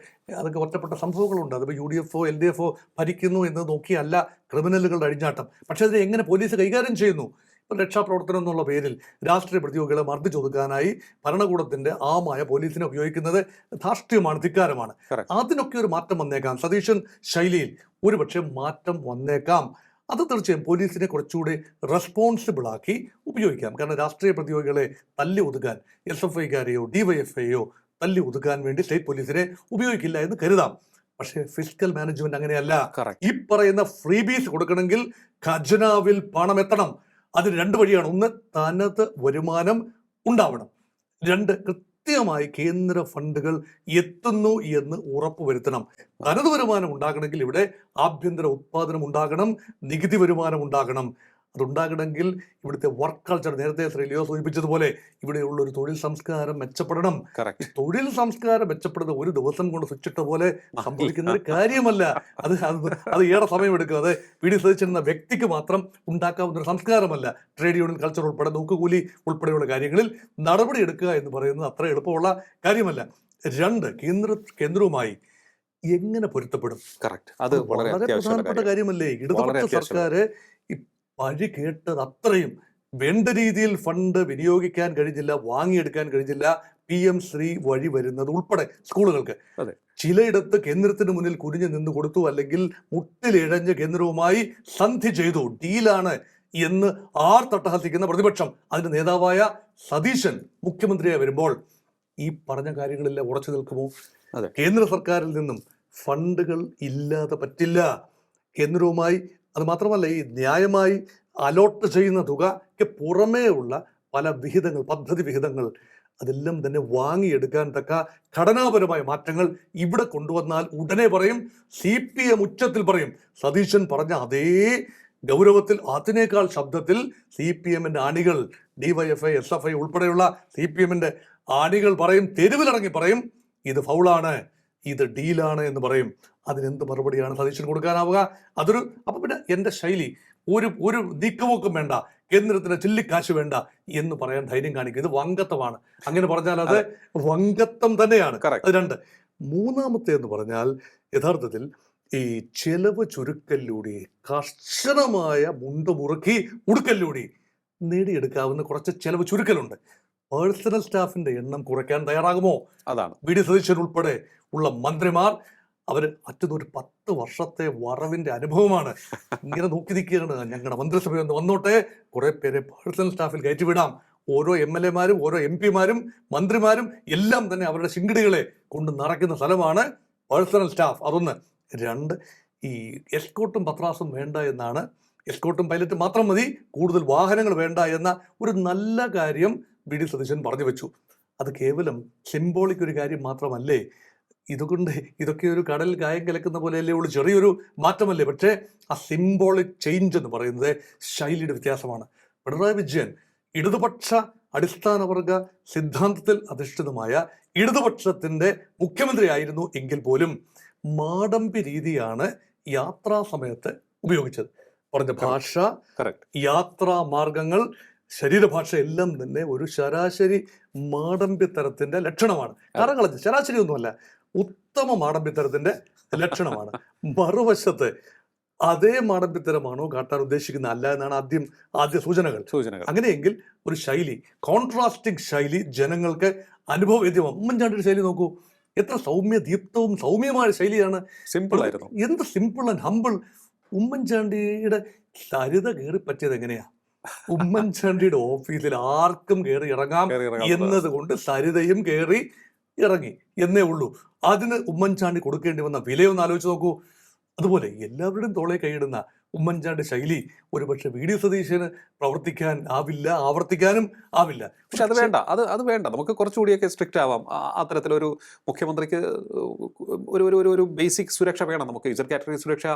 അതൊക്കെ ഒറ്റപ്പെട്ട സംഭവങ്ങളുണ്ട്. അതിപ്പോൾ UDF ഓ LDF ഓ ഭരിക്കുന്നു എന്ന് നോക്കിയല്ല ക്രിമിനലുകളുടെ അഴിഞ്ഞാട്ടം. പക്ഷേ അതിനെ എങ്ങനെ പോലീസ് കൈകാര്യം ചെയ്യുന്നു? ഇപ്പം രക്ഷാപ്രവർത്തനം എന്നുള്ള പേരിൽ രാഷ്ട്രീയ പ്രതിയോഗികളെ മർദ്ദിച്ചൊതുക്കാനായി ഭരണകൂടത്തിന്റെ ആമായ പോലീസിനെ ഉപയോഗിക്കുന്നത് ധാർഷ്ട്യമാണ്, ധിക്കാരമാണ്. അതിനൊക്കെ ഒരു മാറ്റം വന്നേക്കാം. സതീശൻ ശൈലിയിൽ ഒരുപക്ഷെ മാറ്റം വന്നേക്കാം. അത് തീർച്ചയായും പോലീസിനെ കുറച്ചുകൂടി റെസ്പോൺസിബിൾ ആക്കി ഉപയോഗിക്കാം. കാരണം രാഷ്ട്രീയ പ്രതിയോഗികളെ തല്ലി ഒതുക്കാൻ SFIക്കാരെയോ DYFIയോ തല്ലി ഒതുക്കാൻ വേണ്ടി സ്റ്റേറ്റ് പോലീസിനെ ഉപയോഗിക്കില്ല എന്ന് കരുതാം. പക്ഷേ ഫിസ്ക്കൽ മാനേജ്മെന്റ് അങ്ങനെയല്ല. ഈ പറയുന്ന ഫ്രീബീസ് കൊടുക്കണമെങ്കിൽ ഖജനാവിൽ പണം എത്തണം. അതിന് രണ്ട് വഴിയാണ്. ഒന്ന്, തനത് വരുമാനം ഉണ്ടാവണം. രണ്ട്, കൃത്യമായി കേന്ദ്ര ഫണ്ടുകൾ എത്തുന്നു എന്ന് ഉറപ്പുവരുത്തണം. തനത് വരുമാനം ഉണ്ടാകണമെങ്കിൽ ഇവിടെ ആഭ്യന്തര ഉത്പാദനം ഉണ്ടാകണം, നികുതി വരുമാനം ഉണ്ടാകണം. അതുണ്ടാകണമെങ്കിൽ ഇവിടുത്തെ വർക്ക് കൾച്ചർ, നേരത്തെ ശ്രീ ലിയോ സൂചിപ്പിച്ചതുപോലെ ഇവിടെയുള്ള ഒരു തൊഴിൽ സംസ്കാരം മെച്ചപ്പെടണം. തൊഴിൽ സംസ്കാരം മെച്ചപ്പെടുന്ന ഒരു ദിവസം കൊണ്ട് സ്വിച്ചിട്ട പോലെ സംഭവിക്കുന്ന ഒരു കാര്യമല്ല. അത് ഏറെ സമയമെടുക്കും. അത് PD സതീശൻ എന്ന വ്യക്തിക്ക് മാത്രം ഉണ്ടാക്കാവുന്ന ഒരു സംസ്കാരമല്ല. ട്രേഡ് യൂണിയൻ കൾച്ചർ ഉൾപ്പെടെ, നോക്കുകൂലി ഉൾപ്പെടെയുള്ള കാര്യങ്ങളിൽ നടപടി എടുക്കുക എന്ന് പറയുന്നത് അത്ര എളുപ്പമുള്ള കാര്യമല്ല. രണ്ട്, കേന്ദ്രവുമായി എങ്ങനെ പൊരുത്തപ്പെടും? അത് വളരെ പ്രധാനപ്പെട്ട കാര്യമല്ലേ. ഇടതുപക്ഷ സർക്കാർ വഴി കേട്ടത് അത്രയും വേണ്ട രീതിയിൽ ഫണ്ട് വിനിയോഗിക്കാൻ കഴിഞ്ഞില്ല, വാങ്ങിയെടുക്കാൻ കഴിഞ്ഞില്ല. PM ശ്രീ വഴി വരുന്നത് ഉൾപ്പെടെ സ്കൂളുകൾക്ക് ചിലയിടത്ത് കേന്ദ്രത്തിന് മുന്നിൽ കുനിഞ്ഞു നിന്ന് കൊടുത്തു, അല്ലെങ്കിൽ മുട്ടിലിഴഞ്ഞ് കേന്ദ്രവുമായി സന്ധി ചെയ്തു, ഡീലാണ് എന്ന് തട്ടഹസിക്കുന്ന പ്രതിപക്ഷം. അതിന്റെ നേതാവായ സതീശൻ മുഖ്യമന്ത്രിയായി വരുമ്പോൾ ഈ പറഞ്ഞ കാര്യങ്ങളെല്ലാം ഉറച്ചു നിൽക്കുമോ? കേന്ദ്ര സർക്കാരിൽ നിന്നും ഫണ്ടുകൾ ഇല്ലാതെ പറ്റില്ല. കേന്ദ്രവുമായി, അത് മാത്രമല്ല ഈ ന്യായമായി അലോട്ട് ചെയ്യുന്ന തുകയ്ക്ക് പുറമേ ഉള്ള പല വിഹിതങ്ങൾ, പദ്ധതി വിഹിതങ്ങൾ, അതെല്ലാം തന്നെ വാങ്ങിയെടുക്കാൻ തക്ക ഘടനാപരമായ മാറ്റങ്ങൾ ഇവിടെ കൊണ്ടുവന്നാൽ ഉടനെ പറയും, CPM ഉച്ചത്തിൽ പറയും. സതീശൻ പറഞ്ഞ അതേ ഗൗരവത്തിൽ, അതിനേക്കാൾ ശബ്ദത്തിൽ CPMന്റെ അണികൾ, DYFI SFI ഉൾപ്പെടെയുള്ള CPMന്റെ അണികൾ പറയും, തെരുവിലിറങ്ങി പറയും, ഇത് ഫൗളാണ്, ഇത് ഡീലാണ് എന്ന് പറയും. അതിനെന്ത് മറുപടിയാണ് സതീശൻ കൊടുക്കാനാവുക? അപ്പൊ പിന്നെ എൻ്റെ ശൈലി ഒരു നീക്കമൊക്കും വേണ്ട, കേന്ദ്രത്തിന് ചില്ലിക്കാശ് വേണ്ട എന്ന് പറയാൻ ധൈര്യം കാണിക്കുക. ഇത് വങ്കത്വമാണ്. അങ്ങനെ പറഞ്ഞാൽ അത് വങ്കത്വം തന്നെയാണ്. അത് രണ്ട്. മൂന്നാമത്തെ എന്ന് പറഞ്ഞാൽ യഥാർത്ഥത്തിൽ ഈ ചെലവ് ചുരുക്കലിലൂടെ, കർശനമായ മുറുക്കി ഉടുക്കലിലൂടെ നേടിയെടുക്കാവുന്ന കുറച്ച് ചെലവ് ചുരുക്കലുണ്ട്. പേഴ്സണൽ സ്റ്റാഫിന്റെ എണ്ണം കുറയ്ക്കാൻ തയ്യാറാകുമോ? അതാണ് VD സതീശൻ ഉൾപ്പെടെ ഉള്ള മന്ത്രിമാർ. അവർ അറ്റൊരു 10 വർഷത്തെ വറവിന്റെ അനുഭവമാണ്. ഇങ്ങനെ നോക്കി നിൽക്കുകയാണ്. ഞങ്ങളുടെ മന്ത്രിസഭ ഒന്ന് വന്നോട്ടെ, കുറെ പേരെ പേഴ്സണൽ സ്റ്റാഫിൽ കയറ്റിവിടാം. ഓരോ MLA മാരും ഓരോ MP മാരും മന്ത്രിമാരും എല്ലാം തന്നെ അവരുടെ ശിങ്കിടികളെ കൊണ്ട് നിറയ്ക്കുന്ന സ്ഥലമാണ് പേഴ്സണൽ സ്റ്റാഫ്. അതൊന്ന്. രണ്ട്, ഈ എസ്കോട്ടും പത്രാസും വേണ്ട എന്നാണ്. എസ്കോട്ടും പൈലറ്റും മാത്രം മതി, കൂടുതൽ വാഹനങ്ങൾ വേണ്ട എന്ന ഒരു നല്ല കാര്യം VD സതീശൻ പറഞ്ഞു വെച്ചു. അത് കേവലം സിംബോളിക് ഒരു കാര്യം മാത്രമല്ലേ? ഇതൊക്കെ ഒരു കടൽ കായം കലക്കുന്ന പോലെയല്ലേ ഉള്ളൂ, ചെറിയൊരു മാറ്റമല്ലേ? പക്ഷേ ആ സിംബോളിക് ചേഞ്ച് എന്ന് പറയുന്നത് ശൈലിയുടെ വ്യത്യാസമാണ്. പിണറായി വിജയൻ ഇടതുപക്ഷ അടിസ്ഥാനവർഗ സിദ്ധാന്തത്തിൽ അധിഷ്ഠിതമായ ഇടതുപക്ഷത്തിന്റെ മുഖ്യമന്ത്രി ആയിരുന്നു എങ്കിൽ പോലും മാടമ്പി രീതിയാണ് യാത്രാ സമയത്ത് ഉപയോഗിച്ചത്. പറഞ്ഞ ഭാഷ, യാത്രാ മാർഗങ്ങൾ, ശരീരഭാഷ എല്ലാം തന്നെ ഒരു ശരാശരി മാടമ്പിത്തരത്തിന്റെ ലക്ഷണമാണ്. കറകളഞ്ഞ് ശരാശരി ഒന്നുമല്ല, ഉത്തമ മാടമ്പിത്തരത്തിന്റെ ലക്ഷണമാണ്. മറുവശത്ത് അതേ മാടമ്പിത്തരമാണോ കാട്ടാൻ ഉദ്ദേശിക്കുന്നത് അല്ല എന്നാണ് ആദ്യ സൂചനകൾ. അങ്ങനെയെങ്കിൽ ഒരു ശൈലി, കോൺട്രാസ്റ്റിംഗ് ശൈലി ജനങ്ങൾക്ക് അനുഭവവേദ്യമാണ്. ഉമ്മൻചാണ്ടിയുടെ ശൈലി നോക്കൂ, എത്ര സൗമ്യദീപ്തവും സൗമ്യമായ ശൈലിയാണ്. സിമ്പിൾ ആയിരുന്നു. എന്ത് സിമ്പിൾ ആൻഡ് ഹമ്പിൾ. ഉമ്മൻചാണ്ടിയുടെ സരിത കയറി പറ്റിയത് എങ്ങനെയാ? ഉമ്മൻചാണ്ടിയുടെ ഓഫീസിൽ ആർക്കും കയറി ഇറങ്ങാം എന്നതുകൊണ്ട് സരിതയും കയറി ഇറങ്ങി എന്നേ ഉള്ളൂ. അതിന് ഉമ്മൻചാണ്ടി കൊടുക്കേണ്ടി വന്ന വിലയൊന്ന് ആലോചിച്ച് നോക്കൂ. അതുപോലെ എല്ലാവരുടെയും തോളെ കൈയിടുന്ന ഉമ്മൻചാണ്ടി ശൈലി ഒരുപക്ഷെ വി ഡി സതീശന് പ്രവർത്തിക്കാൻ ആവില്ല, ആവർത്തിക്കാനും ആവില്ല. പക്ഷെ അത് വേണ്ട, അത് വേണ്ട. നമുക്ക് കുറച്ചുകൂടിയൊക്കെ സ്ട്രിക്റ്റ് ആവാം. അത്തരത്തിലൊരു മുഖ്യമന്ത്രിക്ക് ഒരു ഒരു ഒരു ഒരു ബേസിക് സുരക്ഷ വേണം. നമുക്ക് ഇസഡ് കാറ്റഗറി സുരക്ഷ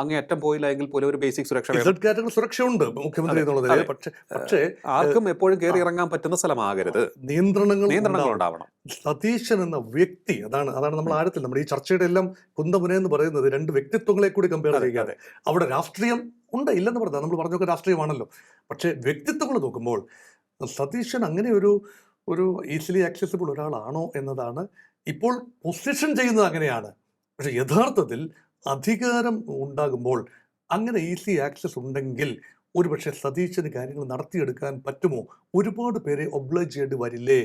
അങ്ങേയറ്റം പോയില്ല എങ്കിൽ പോലും ഒരു ബേസിക് സുരക്ഷ വേണം. ഇസഡ് കാറ്റഗറി സുരക്ഷയുണ്ട് മുഖ്യമന്ത്രി എന്നുള്ളതിൽ. പക്ഷേ ആർക്കും എപ്പോഴും കയറി ഇറങ്ങാൻ പറ്റുന്ന സ്ഥലമാകരുത്. നിയന്ത്രണങ്ങൾ ഉണ്ടാവണം. സതീശൻ എന്ന വ്യക്തി, അതാണ് നമ്മൾ ആഴത്തിൽ നമ്മുടെ ഈ ചർച്ചയുടെ എല്ലാം കുന്തമുന എന്ന് പറയുന്നത് രണ്ട് വ്യക്തിത്വങ്ങളെ കൂടി കമ്പയർ ചെയ്യാതെ, അവിടെ രാഷ്ട്രീയം ഉണ്ട്, ഇല്ലെന്ന് പറഞ്ഞാൽ നമ്മൾ പറഞ്ഞൊക്കെ രാഷ്ട്രീയമാണല്ലോ. പക്ഷേ വ്യക്തിത്വങ്ങൾ നോക്കുമ്പോൾ സതീശൻ അങ്ങനെ ഒരു ഈസിലി ആക്സസിബിൾ ഒരാളാണോ എന്നതാണ്. ഇപ്പോൾ പൊസിഷൻ ചെയ്യുന്നത് അങ്ങനെയാണ്. പക്ഷെ യഥാർത്ഥത്തിൽ അധികാരം ഉണ്ടാകുമ്പോൾ അങ്ങനെ ഈസി ആക്സസ് ഉണ്ടെങ്കിൽ ഒരുപക്ഷെ സതീശന് കാര്യങ്ങൾ നടത്തിയെടുക്കാൻ പറ്റുമോ? ഒരുപാട് പേരെ ഒബ്ലൈജ് ചെയ്യേണ്ടി വരില്ലേ?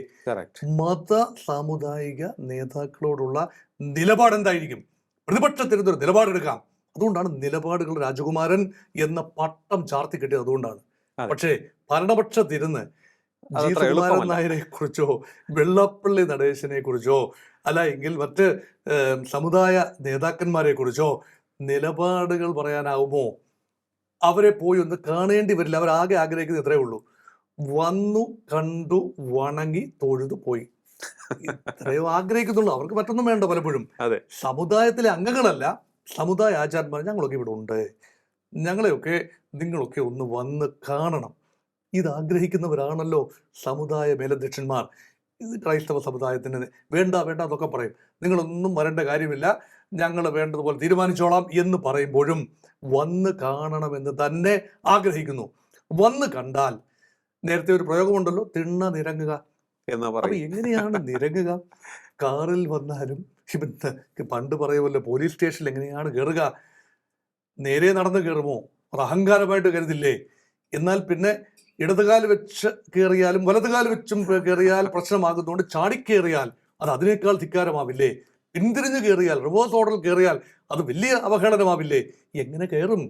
മത സാമുദായിക നേതാക്കളോടുള്ള നിലപാട് എന്തായിരിക്കും? പ്രതിപക്ഷത്തിരുന്നൊരു നിലപാടെടുക്കാം. അതുകൊണ്ടാണ് നിലപാടുകൾ രാജകുമാരൻ എന്ന പട്ടം ചാർത്തി കിട്ടിയത്. അതുകൊണ്ടാണ്. പക്ഷേ ഭരണപക്ഷത്തിരുന്ന് ജി സുകുമാരൻ നായരെ കുറിച്ചോ വെള്ളാപ്പള്ളി നടേശനെ കുറിച്ചോ അല്ല എങ്കിൽ മറ്റ് സമുദായ നേതാക്കന്മാരെ കുറിച്ചോ നിലപാടുകൾ പറയാനാവുമോ? അവരെ പോയി ഒന്ന് കാണേണ്ടി വരില്ല. അവരാകെ ആഗ്രഹിക്കുന്നത് ഇത്രയേ ഉള്ളൂ: വന്നു കണ്ടു വണങ്ങി തൊഴുതു പോയി. ഇത്രയോ ആഗ്രഹിക്കുന്നുള്ളൂ. അവർക്ക് മറ്റൊന്നും വേണ്ട. പലപ്പോഴും സമുദായത്തിലെ അംഗങ്ങളല്ല, സമുദായ ആചാര്യന്മാർ ഞങ്ങളൊക്കെ ഇവിടെ ഉണ്ട്, ഞങ്ങളെയൊക്കെ നിങ്ങളൊക്കെ ഒന്ന് വന്ന് കാണണം. ഇത് ആഗ്രഹിക്കുന്നവരാണല്ലോ സമുദായ മേലധ്യക്ഷന്മാർ. ഇത് ക്രൈസ്തവ സമുദായത്തിന് വേണ്ട എന്നൊക്കെ പറയും. നിങ്ങളൊന്നും വരേണ്ട കാര്യമില്ല, ഞങ്ങൾ വേണ്ടതുപോലെ തീരുമാനിച്ചോളാം എന്ന് പറയുമ്പോഴും വന്ന് കാണണമെന്ന് തന്നെ ആഗ്രഹിക്കുന്നു. വന്ന് കണ്ടാൽ, നേരത്തെ ഒരു പ്രയോഗമുണ്ടല്ലോ, തിണ്ണ നിരങ്ങുക. അപ്പൊ എങ്ങനെയാണ് നിരങ്ങുക? കാറിൽ വന്നാലും പണ്ട് പറയുമല്ലോ, പോലീസ് സ്റ്റേഷനിൽ എങ്ങനെയാണ് കയറുക? നേരെ നടന്ന് കയറുമോ? അത് അഹങ്കാരമായിട്ട് കരുതില്ലേ? എന്നാൽ പിന്നെ ഇടതുകാല് വെച്ച് കയറിയാലും വലതുകാല് വെച്ചും കയറിയാൽ പ്രശ്നമാകുന്നതുകൊണ്ട് ചാടിക്കേറിയാൽ അത് അതിനേക്കാൾ ധിക്കാരമാവില്ലേ? പിന്തിരിഞ്ഞ് കയറിയാൽ, റിവേഴ്സ് ഓർഡറിൽ കയറിയാൽ അത് വലിയ അവഹേളനമാവില്ലേ? എങ്ങനെ കയറും?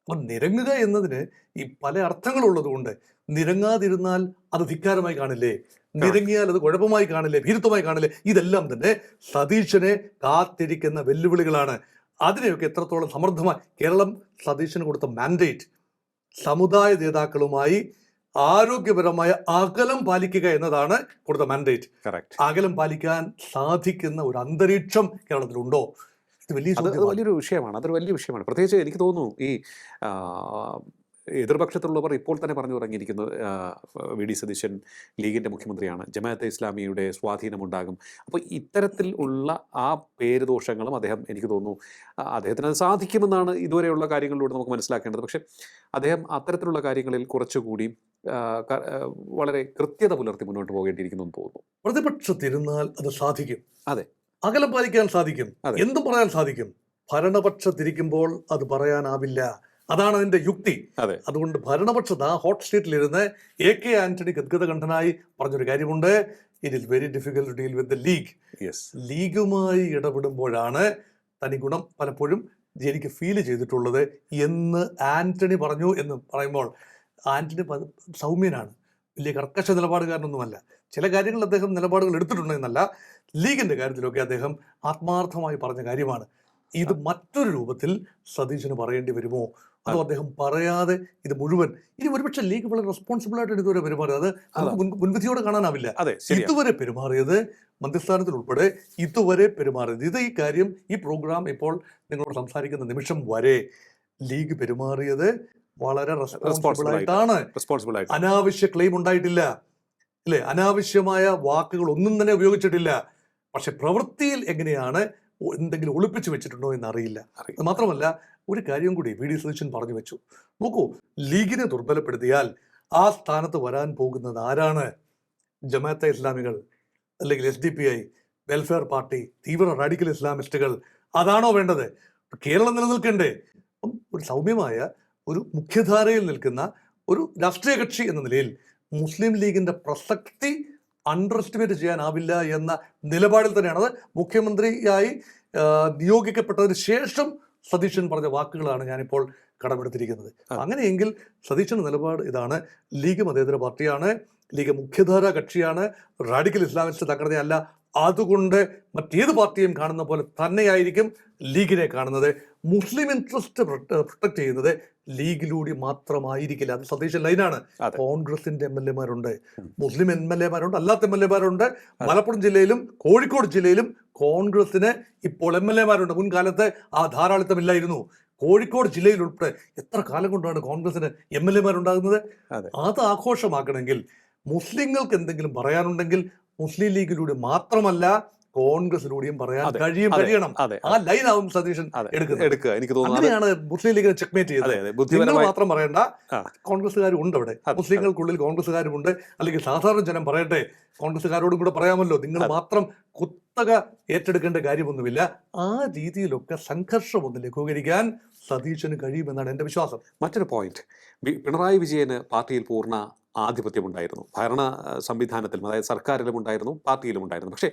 അപ്പം നിരങ്ങുക എന്നതിന് ഈ പല അർത്ഥങ്ങളുള്ളത് കൊണ്ട് നിരങ്ങാതിരുന്നാൽ അത് ധിക്കാരമായി കാണില്ലേ? നിരങ്ങിയാൽ അത് കുഴപ്പമായി കാണില്ലേ? ഭീരുത്വമായി കാണില്ലേ? ഇതെല്ലാം തന്നെ സതീശനെ കാത്തിരിക്കുന്ന വെല്ലുവിളികളാണ്. അതിനെയൊക്കെ എത്രത്തോളം സമർത്ഥമായി കേരളം സതീശന് കൊടുത്ത മാൻഡേറ്റ്, സമുദായ നേതാക്കളുമായി ആരോഗ്യപരമായ അകലം പാലിക്കുക എന്നതാണ് കൊടുത്ത മാൻഡേറ്റ്. അകലം പാലിക്കാൻ സാധിക്കുന്ന ഒരു അന്തരീക്ഷം കേരളത്തിലുണ്ടോ? ഇത് വലിയൊരു വിഷയമാണ്. അതൊരു വലിയ വിഷയമാണ്. പ്രത്യേകിച്ച് എനിക്ക് തോന്നുന്നു ഈ എതിർപക്ഷത്തുള്ളവർ ഇപ്പോൾ തന്നെ പറഞ്ഞു തുടങ്ങിയിരിക്കുന്നു, വി ഡി സതീശൻ ലീഗിൻ്റെ മുഖ്യമന്ത്രിയാണ്, ജമാഅത്തെ ഇസ്ലാമിയുടെ സ്വാധീനമുണ്ടാകും. അപ്പോൾ ഇത്തരത്തിൽ ഉള്ള ആ പേരുദോഷങ്ങളും എനിക്ക് തോന്നുന്നു അദ്ദേഹത്തിന് അത് സാധിക്കുമെന്നാണ് ഇതുവരെയുള്ള കാര്യങ്ങളിലൂടെ നമുക്ക് മനസ്സിലാക്കേണ്ടത്. പക്ഷേ അദ്ദേഹം അത്തരത്തിലുള്ള കാര്യങ്ങളിൽ കുറച്ചുകൂടി വളരെ കൃത്യത പുലർത്തി മുന്നോട്ട് പോകേണ്ടിയിരിക്കുന്നു എന്ന് തോന്നുന്നു. പ്രതിപക്ഷത്തിരുന്നാൽ അത് സാധിക്കും. അതെ, അകലം പാലിക്കാൻ സാധിക്കും, എന്തും പറയാൻ സാധിക്കും. ഭരണപക്ഷത്തിരിക്കുമ്പോൾ അത് പറയാനാവില്ല. അതാണ് അതിന്റെ യുക്തി. അതുകൊണ്ട് ഭരണപക്ഷത്ത് ആ ഹോട്ട് സീറ്റിലിരുന്ന് AK ആന്റണി ഗദ്ഗതകണ്ഠനായി പറഞ്ഞൊരു കാര്യമുണ്ട്: it is very difficult to deal with the league. ലീഗുമായി ഇടപെടുമ്പോഴാണ് തനി ഗുണം പലപ്പോഴും എനിക്ക് ഫീൽ ചെയ്തിട്ടുള്ളത് എന്ന് ആന്റണി പറഞ്ഞു. എന്ന് പറയുമ്പോൾ ആന്റണി സൗമ്യനാണ്, വലിയ കർക്കശ നിലപാടുകാരനൊന്നുമല്ല. ചില കാര്യങ്ങളിൽ അദ്ദേഹം നിലപാടുകൾ എടുത്തിട്ടുണ്ടെന്നല്ല, ലീഗിന്റെ കാര്യത്തിലൊക്കെ അദ്ദേഹം ആത്മാർത്ഥമായി പറഞ്ഞ കാര്യമാണ്. ഇത് മറ്റൊരു രൂപത്തിൽ സതീശന് പറയേണ്ടി വരുമോ? അതോ അദ്ദേഹം പറയാതെ ഇത് മുഴുവൻ ഇനി ഒരുപക്ഷെ ലീഗ് വളരെ റെസ്പോൺസിബിൾ ആയിട്ട് ഇതുവരെ പെരുമാറിയത് നമുക്ക് മുൻവിധിയോടെ കാണാനാവില്ല. ഇതുവരെ പെരുമാറിയത്, മധ്യസ്ഥാനത്തിൽ ഉൾപ്പെടെ ഇതുവരെ പെരുമാറിയത്, ഈ കാര്യം, ഈ പ്രോഗ്രാം ഇപ്പോൾ നിങ്ങളോട് സംസാരിക്കുന്ന നിമിഷം വരെ ലീഗ് പെരുമാറിയത് വളരെ റെസ്പോൺസിബിൾ ആയിട്ടാണ്. അനാവശ്യ ക്ലെയിം ഉണ്ടായിട്ടില്ല, അല്ലെ? അനാവശ്യമായ വാക്കുകൾ ഒന്നും തന്നെ ഉപയോഗിച്ചിട്ടില്ല. പക്ഷെ പ്രവൃത്തിയിൽ എങ്ങനെയാണ്, എന്തെങ്കിലും ഒളിപ്പിച്ചു വെച്ചിട്ടുണ്ടോ എന്നറിയില്ല. അത് മാത്രമല്ല, ഒരു കാര്യം കൂടി വി ഡി സതീശൻ പറഞ്ഞു വെച്ചു. നോക്കൂ, ലീഗിനെ ദുർബലപ്പെടുത്തിയാൽ ആ സ്ഥാനത്ത് വരാൻ പോകുന്നത് ആരാണ്? ജമാഅത്തെ ഇസ്ലാമികൾ, അല്ലെങ്കിൽ SDPI, വെൽഫെയർ പാർട്ടി, തീവ്ര റാഡിക്കൽ ഇസ്ലാമിസ്റ്റുകൾ. അതാണോ വേണ്ടത്? കേരളം നിലനിൽക്കണ്ടേ? ഒരു സൗമ്യമായ ഒരു മുഖ്യധാരയിൽ നിൽക്കുന്ന ഒരു രാഷ്ട്രീയ കക്ഷി എന്ന നിലയിൽ മുസ്ലിം ലീഗിന്റെ പ്രസക്തി അണ്ടർ എസ്റ്റിമേറ്റ് ചെയ്യാനാവില്ല എന്ന നിലപാടിൽ തന്നെയാണ്. അത് മുഖ്യമന്ത്രിയായി നിയോഗിക്കപ്പെട്ടതിന് ശേഷം സതീശൻ പറഞ്ഞ വാക്കുകളാണ് ഞാനിപ്പോൾ കടമെടുത്തിരിക്കുന്നത്. അങ്ങനെയെങ്കിൽ സതീശന്റെ നിലപാട് ഇതാണ്: ലീഗ് മതേതര പാർട്ടിയാണ്, ലീഗ് മുഖ്യധാര കക്ഷിയാണ്, റാഡിക്കൽ ഇസ്ലാമിസ്റ്റ് സംഘടനയല്ല, അതുകൊണ്ട് മറ്റേത് പാർട്ടിയും കാണുന്ന പോലെ തന്നെയായിരിക്കും ലീഗിനെ കാണുന്നത്. മുസ്ലിം ഇൻട്രസ്റ്റ് പ്രൊട്ടക്ട് ചെയ്യുന്നത് ലീഗിലൂടെ മാത്രമായിരിക്കില്ല. അത് സതീശൻ ലൈനാണ്. അതെ. കോൺഗ്രസിന്റെ MLA-മാരുണ്ട്, മുസ്ലിം MLA-മാരുണ്ട്, അല്ലാത്ത MLA-മാരുണ്ട്. മലപ്പുറം ജില്ലയിലും കോഴിക്കോട് ജില്ലയിലും കോൺഗ്രസിന് ഇപ്പോൾ MLA-മാരുണ്ട്. മുൻകാലത്ത് ആ ധാരാളിത്തമില്ലായിരുന്നു. കോഴിക്കോട് ജില്ലയിൽ ഉൾപ്പെടെ എത്ര കാലം കൊണ്ടാണ് കോൺഗ്രസിന് MLA-മാരുണ്ടാകുന്നത്? അതെ. അത് ആഘോഷമാക്കണമെങ്കിൽ മുസ്ലിങ്ങൾക്ക് എന്തെങ്കിലും പറയാനുണ്ടെങ്കിൽ മുസ്ലിം ലീഗിലൂടെ മാത്രമല്ല കോൺഗ്രസിലൂടെയും പറയാൻ അതെ, കഴിയണം. അതെ, ആ ലൈനാവും സതീശൻ എടുക്കുന്നത്. എടുക്കുക. എനിക്ക് തോന്നുന്നു അങ്ങനെയാണ് മുസ്ലിം ലീഗിനെ ചെക്ക്മേറ്റ് ചെയ്തത്. അതെ, നിങ്ങൾ ബുദ്ധിപരമായി മാത്രം പറയണ്ട, ആ. കോൺഗ്രസ്സുകാരും ഉണ്ട് അവിടെ. അതെ, മുസ്ലിങ്ങൾക്കുള്ളിൽ കോൺഗ്രസ്സുകാരുമുണ്ട്. അല്ലെങ്കിൽ സാധാരണ ജനം പറയട്ടെ, കോൺഗ്രസ്സുകാരോടും കൂടെ പറയാമല്ലോ, നിങ്ങൾ മാത്രം കുത്തക ഏറ്റെടുക്കേണ്ട കാര്യമൊന്നുമില്ല. ആ രീതിയിലൊക്കെ സംഘർഷം ഒന്ന് ലഘൂകരിക്കാൻ സതീശന് കഴിയുമെന്നാണ് എൻ്റെ വിശ്വാസം. മറ്റൊരു പോയിന്റ്, പിണറായി വിജയന് പാർട്ടിയിൽ പൂർണ്ണ ആധിപത്യമുണ്ടായിരുന്നു. ഭരണ സംവിധാനത്തിലും, അതായത് സർക്കാരിലും ഉണ്ടായിരുന്നു, പാർട്ടിയിലും ഉണ്ടായിരുന്നു. പക്ഷേ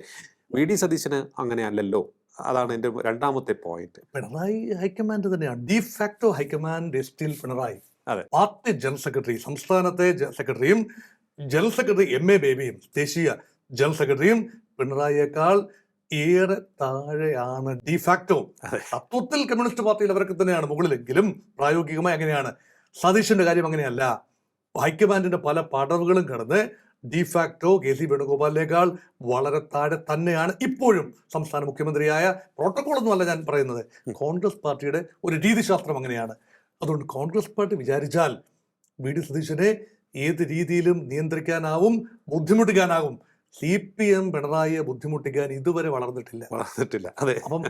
VD സതീശന് അങ്ങനെ അല്ലല്ലോ. അതാണ് എൻ്റെ രണ്ടാമത്തെ പോയിന്റ്. പിണറായി ഹൈക്കമാൻഡ് തന്നെയാണ്. De facto high command still Pinarayi. അതെ. പാർട്ടി ജനറൽ സെക്രട്ടറി, സംസ്ഥാനത്തെ സെക്രട്ടറിയും ജനറൽ സെക്രട്ടറി MA ബേബിയും ദേശീയ ജനറൽ സെക്രട്ടറിയും പിണറായിയേക്കാൾ ഏറെ താഴെയാണ് ഡിഫാക്ടോ. തത്വത്തിൽ കമ്മ്യൂണിസ്റ്റ് പാർട്ടിയിൽ അവരൊക്കെ തന്നെയാണ് മുകളിലെങ്കിലും പ്രായോഗികമായി അങ്ങനെയാണ്. സതീശന്റെ കാര്യം അങ്ങനെയല്ല. ഹൈക്കമാൻഡിന്റെ പല പടവുകളും കടന്ന് ഡിഫാക്ടോ KC വേണുഗോപാലിനേക്കാൾ വളരെ താഴെ തന്നെയാണ് ഇപ്പോഴും സംസ്ഥാന മുഖ്യമന്ത്രിയായ. പ്രോട്ടോകോൾ ഒന്നുമല്ല ഞാൻ പറയുന്നത്, കോൺഗ്രസ് പാർട്ടിയുടെ ഒരു രീതിശാസ്ത്രം അങ്ങനെയാണ്. അതുകൊണ്ട് കോൺഗ്രസ് പാർട്ടി വിചാരിച്ചാൽ VD സതീശനെ ഏത് രീതിയിലും നിയന്ത്രിക്കാനാവും, ബുദ്ധിമുട്ടിക്കാനാവും. CPM പിണറായിയെ ബുദ്ധിമുട്ടിക്കാൻ ഇതുവരെ വളർന്നിട്ടില്ല. അതെ. അപ്പം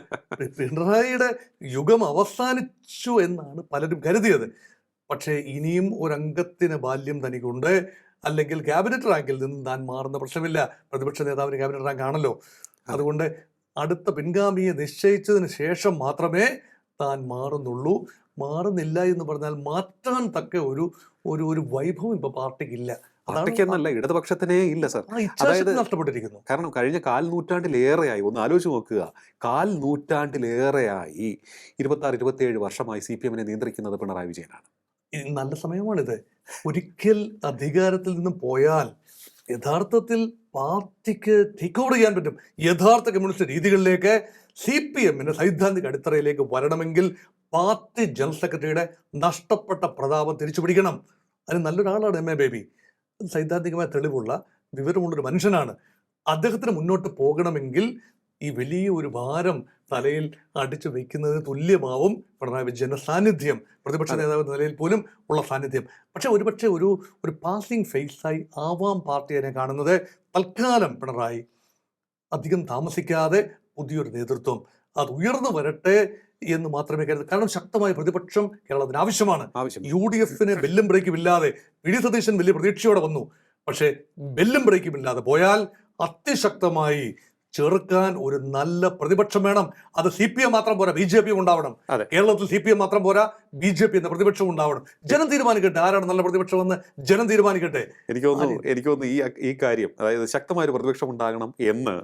പിണറായിയുടെ യുഗം അവസാനിച്ചു എന്നാണ് പലരും കരുതിയത്. പക്ഷേ ഇനിയും ഒരംഗത്തിന് ബാല്യം തനിക്കുണ്ട്. അല്ലെങ്കിൽ ക്യാബിനറ്റ് റാങ്കിൽ നിന്നും താൻ മാറുന്ന പ്രശ്നമില്ല. പ്രതിപക്ഷ നേതാവിന് ക്യാബിനറ്റ് റാങ്ക് ആണല്ലോ. അതുകൊണ്ട് അടുത്ത പിൻഗാമിയെ നിശ്ചയിച്ചതിന് ശേഷം മാത്രമേ താൻ മാറുന്നുള്ളൂ. മാറുന്നില്ല എന്ന് പറഞ്ഞാൽ മാറ്റാൻ തക്ക ഒരു വൈഭവം ഇപ്പൊ പാർട്ടിക്കില്ല. പാർട്ടിക്കെന്നല്ല, ഇടതുപക്ഷത്തിനേ ഇല്ല സർ. ഇച്ഛാശക്തി നഷ്ടപ്പെട്ടിരിക്കുന്നു. കാരണം കഴിഞ്ഞ 4 നൂറ്റാണ്ടിലേറെയായി, ഒന്ന് ആലോചിച്ച് നോക്കുക, 4 നൂറ്റാണ്ടിലേറെയായി 26-27 വർഷമായി CPM-നെ നിയന്ത്രിക്കുന്നത് പിണറായി വിജയനാണ്. നല്ല സമയമാണിത്. ഒരിക്കൽ അധികാരത്തിൽ നിന്നും പോയാൽ യഥാർത്ഥത്തിൽ പാർട്ടിക്ക് ടേക്ക് ഓവർ ചെയ്യാൻ പറ്റും. യഥാർത്ഥ കമ്മ്യൂണിസ്റ്റ് രീതികളിലേക്ക് CPM-ന് സൈദ്ധാന്തിക അടിത്തറയിലേക്ക് വരണമെങ്കിൽ പാർട്ടി ജനറൽ സെക്രട്ടറിയുടെ നഷ്ടപ്പെട്ട പ്രതാപം തിരിച്ചു പിടിക്കണം. അതിന് നല്ലൊരാളാണ് MA ബേബി. സൈദ്ധാന്തികമായ തെളിവുള്ള വിവരമുള്ളൊരു മനുഷ്യനാണ്. അദ്ദേഹത്തിന് മുന്നോട്ട് പോകണമെങ്കിൽ ഈ വലിയ ഒരു ഭാരം തലയിൽ അടിച്ചു വയ്ക്കുന്നതിന് തുല്യമാവും പിണറായി വിജയന്റെ സാന്നിധ്യം, പ്രതിപക്ഷ നേതാവ് എന്ന നിലയിൽ പോലും ഉള്ള സാന്നിധ്യം. പക്ഷെ ഒരുപക്ഷെ ഒരു പാസിംഗ് ഫേസായി ആവാം പാർട്ടിയെ കാണുന്നത്. തൽക്കാലം പിണറായി അധികം താമസിക്കാതെ പുതിയൊരു നേതൃത്വം അത് ഉയർന്നു വരട്ടെ എന്ന് മാത്രമേ കരുതൂ. കാരണം ശക്തമായ പ്രതിപക്ഷം കേരളത്തിന് ആവശ്യമാണ്. UDF-ന് ബെല്ലും ബ്രേക്കും ഇല്ലാതെ VD സതീശൻ വലിയ പ്രതീക്ഷയോടെ വന്നു. പക്ഷേ ബെല്ലും ബ്രേക്കും ഇല്ലാതെ പോയാൽ അതിശക്തമായി ചെറുക്കാൻ ഒരു നല്ല പ്രതിപക്ഷം വേണം. അത് CPM മാത്രം പോരാ, BJP ഉണ്ടാവണം. കേരളത്തിൽ CPM മാത്രം പോരാ, BJP എന്ന പ്രതിപക്ഷം ഉണ്ടാവണം. ജനം തീരുമാനിക്കട്ടെ ആരാണ് നല്ല പ്രതിപക്ഷം എന്ന് ജനം തീരുമാനിക്കട്ടെ. എനിക്ക് തോന്നുന്നു ഈ കാര്യം, അതായത് ശക്തമായ ഒരു പ്രതിപക്ഷം ഉണ്ടാകണം എന്ന്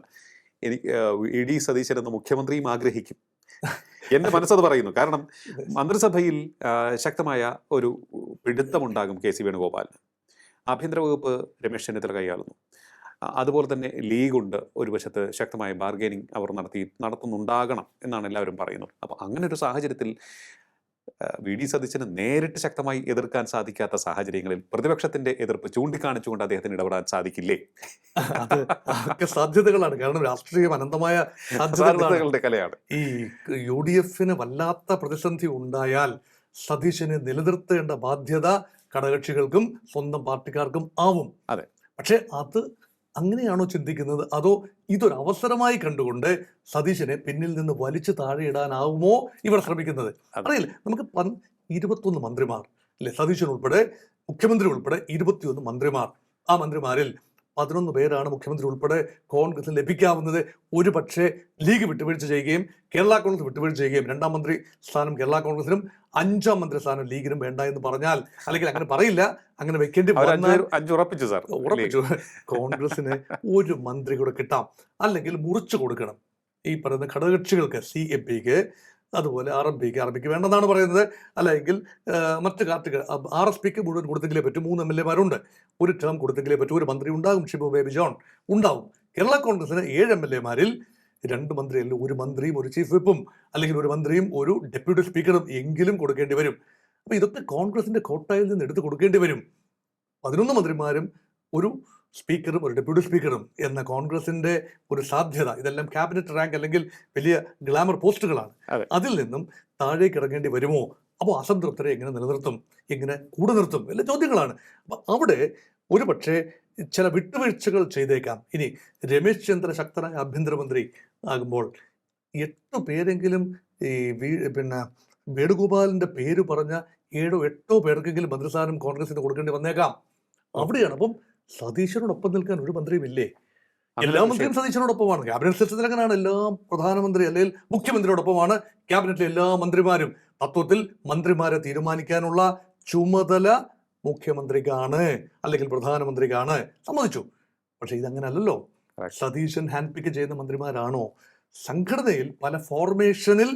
VD സതീശൻ എന്ന മുഖ്യമന്ത്രിയും ആഗ്രഹിക്കും. എന്റെ മനസ്സത് പറയുന്നു. കാരണം മന്ത്രിസഭയിൽ ശക്തമായ ഒരു പിടുത്തമുണ്ടാകും KC വേണുഗോപാലിന്. ആഭ്യന്തര വകുപ്പ് രമേശ് ചെന്നിത്തല കൈയാളുന്നു. അതുപോലെ തന്നെ ലീഗുണ്ട്, ഒരു വശത്ത് ശക്തമായ ബാർഗൈനിങ് അവർ നടത്തുന്നുണ്ടാകണം എന്നാണ് എല്ലാവരും പറയുന്നത്. അപ്പോൾ അങ്ങനെ ഒരു സാഹചര്യത്തിൽ VD സതീശന് നേരിട്ട് ശക്തമായി എതിർക്കാൻ സാധിക്കാത്ത സാഹചര്യങ്ങളിൽ പ്രതിപക്ഷത്തിന്റെ എതിർപ്പ് ചൂണ്ടിക്കാണിച്ചുകൊണ്ട് അദ്ദേഹത്തിന് ഇടപെടാൻ സാധിക്കില്ലേ? അതൊക്കെ സാധ്യതകളാണ്. കാരണം രാഷ്ട്രീയം അനന്തമായ സാധ്യതകളുടെ കലയാണ്. ഈ UDF-ന് വല്ലാത്ത പ്രതിസന്ധി ഉണ്ടായാൽ സതീശനെ നിലനിർത്തേണ്ട ബാധ്യത ഘടകകക്ഷികൾക്കും സ്വന്തം പാർട്ടിക്കാർക്കും ആവും. അതെ. പക്ഷെ അത് അങ്ങനെയാണോ ചിന്തിക്കുന്നത്, അതോ ഇതൊരു അവസരമായി കണ്ടുകൊണ്ട് സതീശനെ പിന്നിൽ നിന്ന് വലിച്ചു താഴെയിടാനാവുമോ ഇവർ ശ്രമിക്കുന്നത്? അറിയില്ല. നമുക്ക് 21 മന്ത്രിമാർ അല്ലെ, സതീശൻ ഉൾപ്പെടെ, മുഖ്യമന്ത്രി ഉൾപ്പെടെ 21 മന്ത്രിമാർ. ആ മന്ത്രിമാരിൽ 11 പേരാണ് മുഖ്യമന്ത്രി ഉൾപ്പെടെ കോൺഗ്രസിന് ലഭിക്കാവുന്നത്. ഒരു പക്ഷേ ലീഗ് വിട്ടുവീഴ്ച ചെയ്യുകയും കേരള കോൺഗ്രസ് വിട്ടുവീഴ്ച ചെയ്യുകയും 2ാം മന്ത്രി സ്ഥാനം കേരള കോൺഗ്രസിനും 5ാം മന്ത്രി സ്ഥാനം ലീഗിനും വേണ്ട എന്ന് പറഞ്ഞാൽ, അല്ലെങ്കിൽ അങ്ങനെ പറയില്ല, അങ്ങനെ വെക്കേണ്ടി ഉറപ്പിച്ചു കോൺഗ്രസിന് ഒരു മന്ത്രി കൂടെ കിട്ടാം, അല്ലെങ്കിൽ മുറിച്ചു കൊടുക്കണം ഈ പറയുന്ന ഘടകകക്ഷികൾക്ക്, CMPക്ക്, അതുപോലെ RMPക്ക് വേണ്ടെന്നാണ് പറയുന്നത്. അല്ലെങ്കിൽ മറ്റു പാർട്ടികൾ RSPക്ക് മുഴുവൻ കൊടുത്തെങ്കിലേ പറ്റൂ. 3 MLA-മാരുണ്ട്. ഒരു ടേം കൊടുത്തെങ്കിലേ പറ്റൂ. ഒരു മന്ത്രി ഉണ്ടാകും, ഷിബു ബേബി ജോൺ ഉണ്ടാവും. കേരള കോൺഗ്രസിന് 7 MLA-മാരിൽ 2 മന്ത്രി, അല്ലെങ്കിൽ 1 മന്ത്രിയും 1 ചീഫ് വിപ്പും, അല്ലെങ്കിൽ 1 മന്ത്രിയും 1 ഡെപ്യൂട്ടി സ്പീക്കറും എങ്കിലും കൊടുക്കേണ്ടി വരും. അപ്പൊ ഇതൊക്കെ കോൺഗ്രസിന്റെ കോട്ടായിൽ നിന്ന് എടുത്ത് കൊടുക്കേണ്ടി വരും. 11 മന്ത്രിമാരും 1 സ്പീക്കറും 1 ഡെപ്യൂട്ടി സ്പീക്കറും എന്ന കോൺഗ്രസിന്റെ ഒരു സാധ്യത, ഇതെല്ലാം ക്യാബിനറ്റ് റാങ്ക് അല്ലെങ്കിൽ വലിയ ഗ്ലാമർ പോസ്റ്റുകളാണ്. അതെ. അതിൽ നിന്നും താഴേക്ക് ഇറങ്ങേണ്ടി വരുമോ? അപ്പോൾ അസംതൃപ്തരെ എങ്ങനെ നിലനിർത്തും, എങ്ങനെ കൂടെ നിർത്തും എല്ലാ ചോദ്യങ്ങളാണ്. അപ്പൊ അവിടെ ഒരു പക്ഷേ ചില വിട്ടുവീഴ്ചകൾ ചെയ്തേക്കാം. ഇനി രമേശ് ചെന്നിത്തല ശക്തനായ ആഭ്യന്തരമന്ത്രി ആകുമ്പോൾ 8 പേരെങ്കിലും ഈ വേണുഗോപാലിന്റെ പേര് പറഞ്ഞ 7 or 8 പേർക്കെങ്കിലും മന്ത്രിസ്ഥാനം കോൺഗ്രസിന് കൊടുക്കേണ്ടി വന്നേക്കാം. അവിടെയാണ്. അപ്പം സതീശനോടൊപ്പം നിൽക്കാൻ ഒരു മന്ത്രിയും ഇല്ലേ? എല്ലാ മന്ത്രിയും സതീശനോടൊപ്പമാണ്. ക്യാബിനറ്റ് സെക്ഷനിൽ അങ്ങനെയാണ്. എല്ലാ പ്രധാനമന്ത്രി അല്ലെങ്കിൽ മുഖ്യമന്ത്രിയോടൊപ്പമാണ് ക്യാബിനറ്റിലെ എല്ലാ മന്ത്രിമാരും. തത്വത്തിൽ മന്ത്രിമാരെ തീരുമാനിക്കാനുള്ള ചുമതല മുഖ്യമന്ത്രിക്കാണ്, അല്ലെങ്കിൽ പ്രധാനമന്ത്രിക്കാണ്. സമ്മതിച്ചു. പക്ഷെ ഇതങ്ങനല്ലല്ലോ. സതീശൻ ഹാൻഡ് പിക്ക് ചെയ്യുന്ന മന്ത്രിമാരാണോ? സംഘടനയിൽ പല ഫോർമേഷനിൽ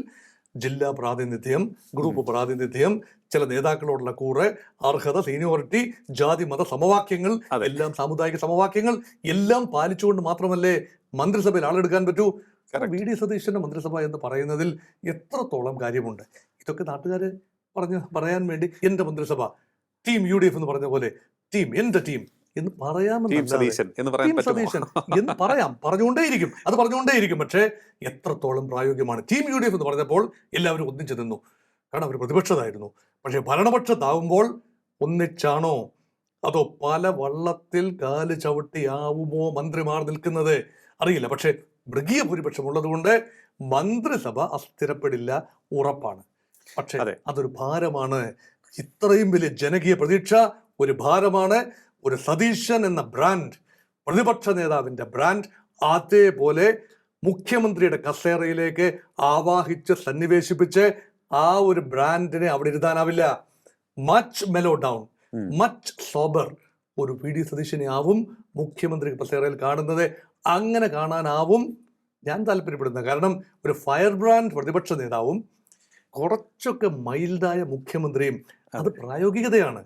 ജില്ലാ പ്രാതിനിധ്യം, ഗ്രൂപ്പ് പ്രാതിനിധ്യം, ചില നേതാക്കളോടുള്ള കൂറ്, അർഹത, സീനിയോറിറ്റി, ജാതി മത സമവാക്യങ്ങൾ, എല്ലാം സാമുദായിക സമവാക്യങ്ങൾ എല്ലാം പാലിച്ചുകൊണ്ട് മാത്രമല്ലേ മന്ത്രിസഭയിൽ ആളെടുക്കാൻ പറ്റൂ. വി.ഡി. സതീശന്റെ മന്ത്രിസഭ എന്ന് പറയുന്നതിൽ എത്രത്തോളം കാര്യമുണ്ട്. ഇതൊക്കെ നാട്ടുകാര് പറയാൻ വേണ്ടി എന്റെ മന്ത്രിസഭ ടീം UDF എന്ന് പറഞ്ഞ പോലെ ടീം, എന്റെ ടീം എന്ന് പറയാമെന്ന് സതീശൻ എന്ന് പറയാം, പറഞ്ഞുകൊണ്ടേയിരിക്കും, അത് പറഞ്ഞുകൊണ്ടേയിരിക്കും. പക്ഷേ എത്രത്തോളം പ്രായോഗികമാണ്? ടീം UDF എന്ന് പറഞ്ഞപ്പോൾ എല്ലാവരും ഒന്നിച്ചു നിന്നു, കാരണം അവർ പ്രതിപക്ഷത്തായിരുന്നു. പക്ഷെ ഭരണപക്ഷത്താവുമ്പോൾ ഒന്നിച്ചാണോ, അതോ പല വള്ളത്തിൽ കാല് ചവിട്ടിയാവുമോ മന്ത്രിമാർ നിൽക്കുന്നത്? അറിയില്ല. പക്ഷെ മൃഗീയ ഭൂരിപക്ഷം ഉള്ളതുകൊണ്ട് മന്ത്രിസഭ അസ്ഥിരപ്പെടില്ല, ഉറപ്പാണ്. പക്ഷെ അതൊരു ഭാരമാണ്. ഇത്രയും വലിയ ജനകീയ പ്രതീക്ഷ ഒരു ഭാരമാണ്. ഒരു സതീശൻ എന്ന ബ്രാൻഡ്, പ്രതിപക്ഷ നേതാവിന്റെ ബ്രാൻഡ്, അതേപോലെ മുഖ്യമന്ത്രിയുടെ കസേരയിലേക്ക് ആവാഹിച്ച് സന്നിവേശിപ്പിച്ച് ആ ഒരു ബ്രാൻഡിനെ അവിടെ ഇരുത്താനാവില്ല. Much mellow down, much sober ഒരു വി.ഡി. സതീശനെ ആവും മുഖ്യമന്ത്രി കസേരയിൽ കാണുന്നത്. അങ്ങനെ കാണാനാവും ഞാൻ താല്പര്യപ്പെടുന്നത്. കാരണം ഒരു ഫയർ ബ്രാൻഡ് പ്രതിപക്ഷ നേതാവും കുറച്ചൊക്കെ മൈൽഡായ മുഖ്യമന്ത്രിയും, അത് പ്രായോഗികതയാണ്.